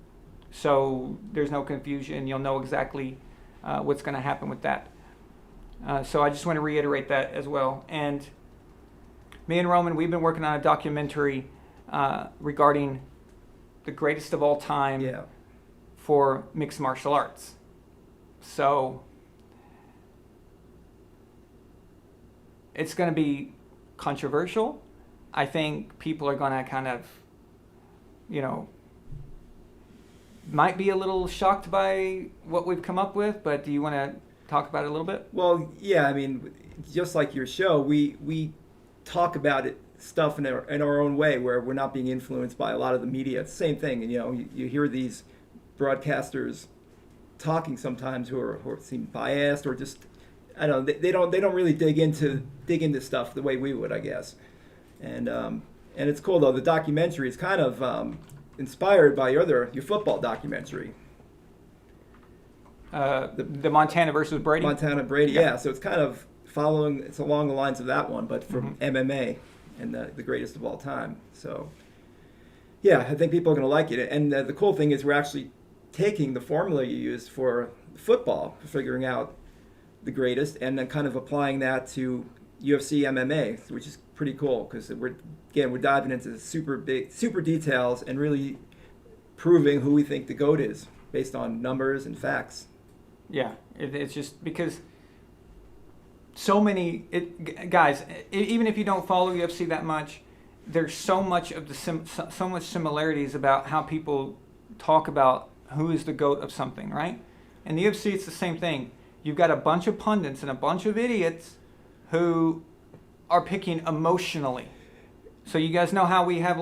so there's no confusion. You'll know exactly what's going to happen with that. So I just want to reiterate that as well. And me and Roman, we've been working on a documentary regarding the greatest of all time for mixed martial arts. So it's going to be controversial. I think people are going to kind of, might be a little shocked by what we've come up with, but do you want to talk about it a little bit? Well, yeah, I mean, just like your show, we talk about stuff in our own way, where we're not being influenced by a lot of the media. It's the same thing, and you hear these broadcasters talking sometimes who seem biased, or just, I don't know, they don't really dig into stuff the way we would, I guess. And it's cool though. The documentary is kind of inspired by your football documentary. The Montana versus Brady. Montana Brady, yeah. So it's kind of it's along the lines of that one, but from MMA and the greatest of all time. So yeah, I think people are going to like it. And the cool thing is we're actually taking the formula you used for football, for figuring out the greatest, and then kind of applying that to UFC MMA, which is pretty cool, because we're diving into super details and really proving who we think the GOAT is based on numbers and facts. Yeah, it's just because so many guys, even if you don't follow UFC that much, there's so much of so much similarities about how people talk about who is the GOAT of something, right? In the UFC, it's the same thing. You've got a bunch of pundits and a bunch of idiots who are picking emotionally. So you guys know how we have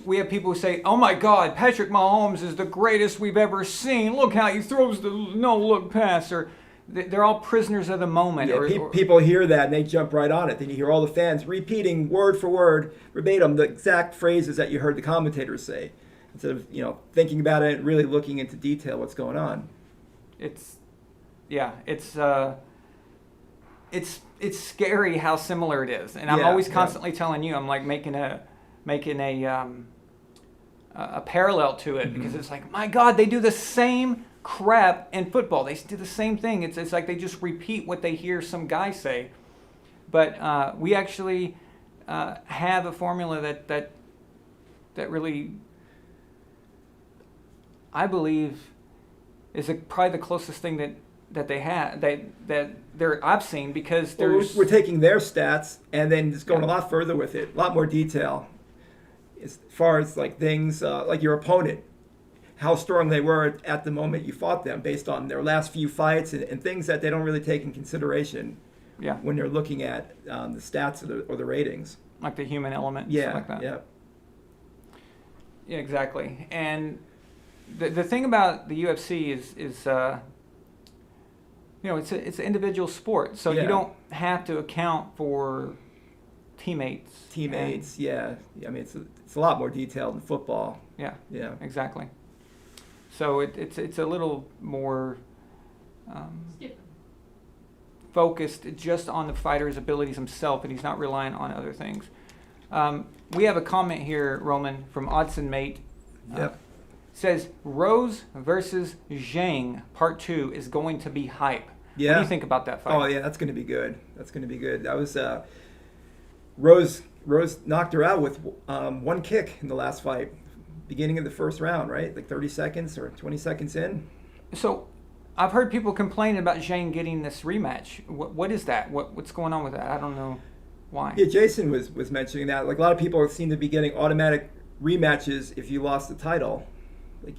people who say, "Oh my God, Patrick Mahomes is the greatest we've ever seen. Look how he throws the no-look pass." Or they're all prisoners of the moment. Yeah, people hear that and they jump right on it. Then you hear all the fans repeating word for word, verbatim, the exact phrases that you heard the commentators say, instead of thinking about it and really looking into detail what's going on. yeah, it's scary how similar it is, and I'm Yeah, always yeah. constantly telling you, I'm like making a parallel to it, because it's like, my God, they do the same crap in football. They do the same thing. It's like they just repeat what they hear some guy say, but we actually have a formula that really, I believe, is probably the closest thing that they have that I've seen, because Well, there's we're taking their stats and then just going a lot further with it, a lot more detail. As far as like things like your opponent, how strong they were at the moment you fought them, based on their last few fights, and things that they don't really take in consideration yeah, when they're looking at the stats or the ratings. like the human element, and Yeah, stuff like that. yeah. Yeah, exactly. And the thing about the UFC is it's an individual sport, so you Yeah. don't have to account for teammates. Teammates, yeah. I mean, it's a lot more detailed than football. Yeah, Yeah. exactly. So it's a little more Skip. focused just on the fighter's abilities himself, and he's not relying on other things. We have a comment here, Roman, from Odson Mate. Yep. Says Rose versus Zhang Part 2 is going to be hype. Yeah. What do you think about that fight? Oh yeah, that's going to be good. That's going to be good. That was Rose knocked her out with one kick in the last fight, beginning of the first round, right? Like 30 seconds or 20 seconds in. So I've heard people complaining about Zhang getting this rematch. What is that? What's going on with that? I don't know why. Yeah, Jason was mentioning that. Like a lot of people seem to be getting automatic rematches if you lost the title. Like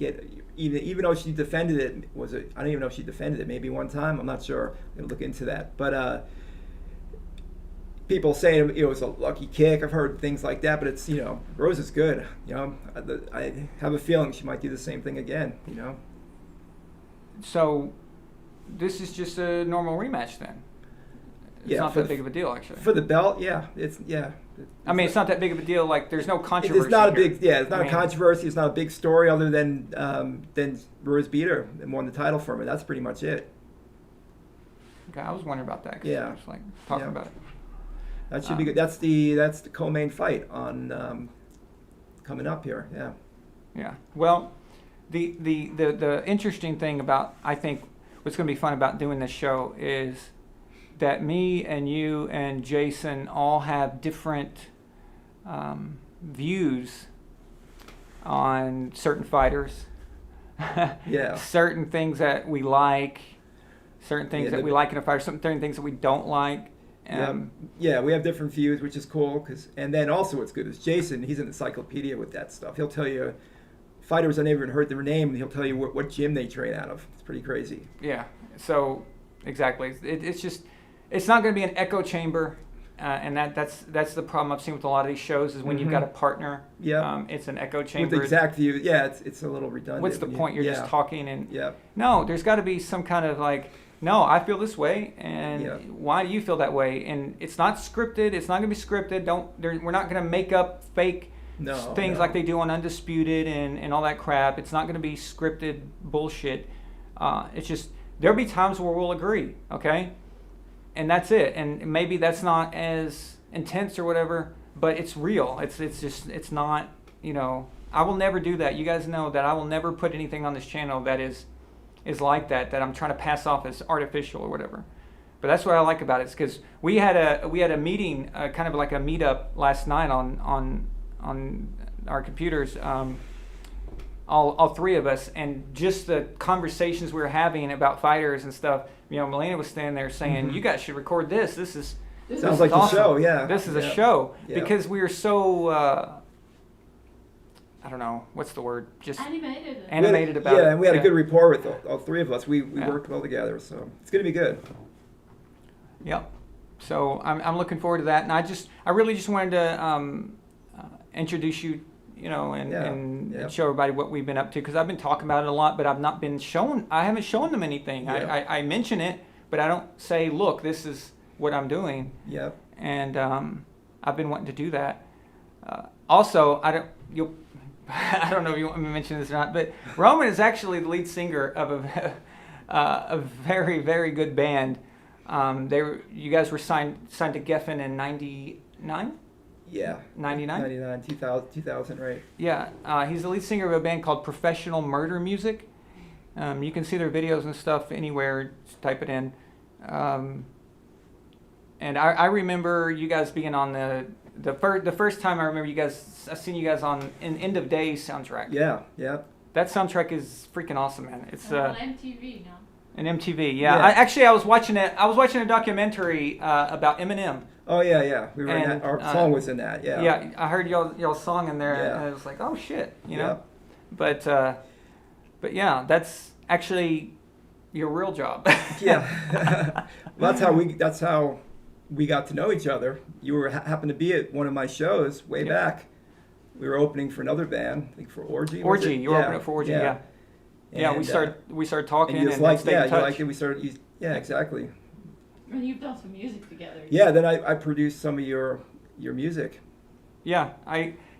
even though she defended it, I don't even know if she defended it. Maybe one time. I'm not sure. I'm gonna look into that. But people saying it was a lucky kick. I've heard things like that. But it's Rose is good. I have a feeling she might do the same thing again. So this is just a normal rematch then? It's not that big of a deal, actually. For the belt, yeah. I mean, it's not that big of a deal. Like, there's no controversy. It's not a here. big, it's not a controversy. It's not a big story other than Rose beat her and won the title from it. That's pretty much it. Okay, I was wondering about that. 'Cause Yeah. I was like talking about it. That should be good. That's the co-main fight on coming up here. Yeah. Yeah. Well, the interesting thing about, I think, what's going to be fun about doing this show is that me and you and Jason all have different views on certain fighters. Yeah. Certain things that we like, certain things that we like in a fighter, certain things that we don't like. Yeah, we have different views, which is cool. And then also what's good is Jason, he's an encyclopedia with that stuff. He'll tell you fighters I never even heard their name, and he'll tell you what gym they train out of. It's pretty crazy. Yeah, so exactly. It's not going to be an echo chamber, and that's the problem I've seen with a lot of these shows is when you've got a partner. Yeah. It's an echo chamber. With exact view, yeah, it's a little redundant. What's the point? You're just talking and Yeah. No, there's got to be some kind of like, no, I feel this way, and why do you feel that way? And it's not scripted. It's not going to be scripted. We're not going to make up fake things like they do on Undisputed and all that crap. It's not going to be scripted bullshit. It's just there'll be times where we'll agree, okay, and that's it. And maybe that's not as intense or whatever, but it's real. It's not. I will never do that. You guys know that I will never put anything on this channel that is like that I'm trying to pass off as artificial or whatever. But that's what I like about it, is because we had a meeting, kind of like a meetup last night on our computers, all three of us, and just the conversations we were having about fighters and stuff. Melina was standing there saying, "You guys should record this. This Sounds like awesome. a show, yeah. This is a show," Yeah. because we were so I don't know what's the word, just Animated. about it. Yeah, and we had a good rapport with all three of us. We worked well together, so it's going to be good. Yep. So I'm looking forward to that, and I really just wanted to introduce you, and show everybody what we've been up to, because I've been talking about it a lot, but I haven't shown them anything. Yeah. I mention it, but I don't say, look, this is what I'm doing. Yep. And I've been wanting to do that. Also, I don't know if you want me to mention this or not, but Roman is actually the lead singer of a very, very good band. You guys were signed to Geffen in 99? Yeah. 99? 99, 2000, right? Yeah. He's the lead singer of a band called Professional Murder Music. You can see their videos and stuff anywhere. Just type it in. And I remember you guys being on the first time I remember you guys. I seen you guys on an End of Days soundtrack. Yeah, yeah. That soundtrack is freaking awesome, man. It's on MTV now. an MTV. Yeah. Yeah. I was watching it. I was watching a documentary about Eminem. Oh yeah, yeah. We were in And, that. Our song was in that. Yeah. Yeah, I heard y'all song in there, Yeah. and I was like, oh shit, you know. Yeah. But yeah, that's actually your real job. Yeah. Well, that's how we got to know each other. You were happened to be at one of my shows way back. We were opening for another band, I think for Orgy. Was Orgy, it? you were opening for Orgy, yeah. Yeah, And, we started talking and and, you like, stayed yeah, in you touch. liked it. We started, yeah, exactly. And you've done some music together. Yeah, then I produced some of your music. Yeah,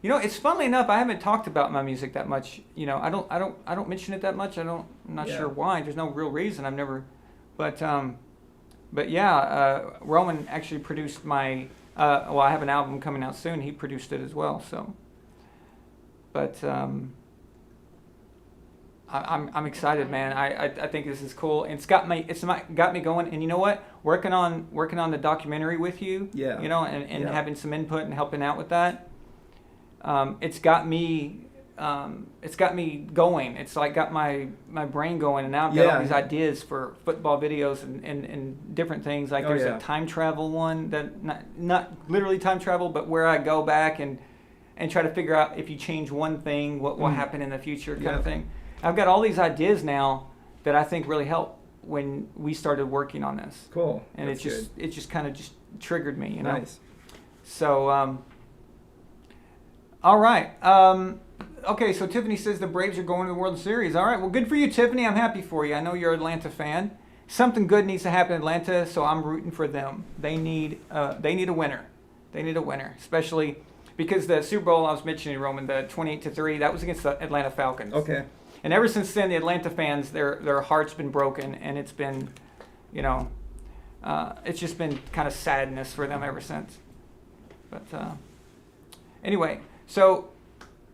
it's funnily enough, I haven't talked about my music that much. You know, I don't mention it that much. I'm not Yeah. sure why. There's no real reason. I've never, but yeah, Roman actually produced my. Well, I have an album coming out soon. He produced it as well. So, but I'm excited, man. I think this is cool. It's got me going. And you know what? Working on the documentary with you. Yeah. You know, and Yeah. having some input and helping out with that. It's got me going. It's like got my brain going, and now I've got all Yeah. these ideas for football videos and different things. Like Oh, there's yeah. a time travel one that not literally time travel, but where I go back and try to figure out if you change one thing, what will happen in the future, kind of Yeah. thing. I've got all these ideas now that I think really helped when we started working on this. Cool. And That's it just kind of just triggered me, you know. Nice. So, all right. Okay, so Tiffany says the Braves are going to the World Series. All right, well, good for you, Tiffany. I'm happy for you. I know you're an Atlanta fan. Something good needs to happen in Atlanta, so I'm rooting for them. They need a winner. They need a winner, especially because the Super Bowl I was mentioning, Roman, the 28-3, that was against the Atlanta Falcons. Okay. And ever since then, the Atlanta fans, their heart's been broken, and it's been, you know, it's just been kind of sadness for them ever since. But anyway, so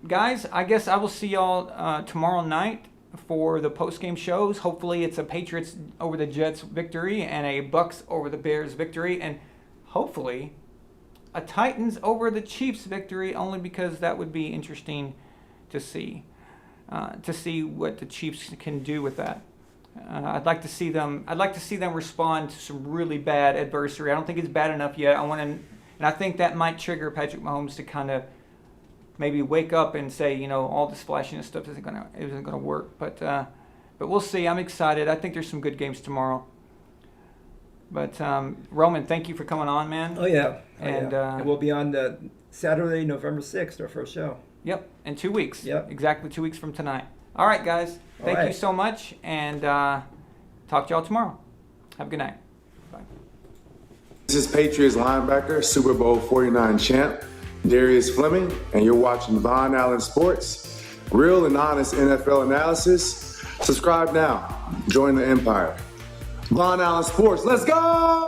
guys, I guess I will see y'all tomorrow night for the post-game shows. Hopefully it's a Patriots over the Jets victory and a Bucks over the Bears victory, and hopefully a Titans over the Chiefs victory, only because that would be interesting to see what the Chiefs can do with that. I'd like to see them respond to some really bad adversity. I don't think it's bad enough yet. And I think that might trigger Patrick Mahomes to kind of maybe wake up and say, you know, all this flashiness stuff isn't gonna work. But we'll see. I'm excited. I think there's some good games tomorrow. But Roman, thank you for coming on, man. Oh yeah. And and we'll be on the Saturday, November 6th, our first show. Yep, in 2 weeks. Yep. Exactly 2 weeks from tonight. All right, guys. Thank you so much, and talk to y'all tomorrow. Have a good night. Bye. This is Patriots linebacker, Super Bowl 49 champ, Darius Fleming, and you're watching VonAllen Sports. Real and honest NFL analysis. Subscribe now. Join the empire. VonAllen Sports, let's go!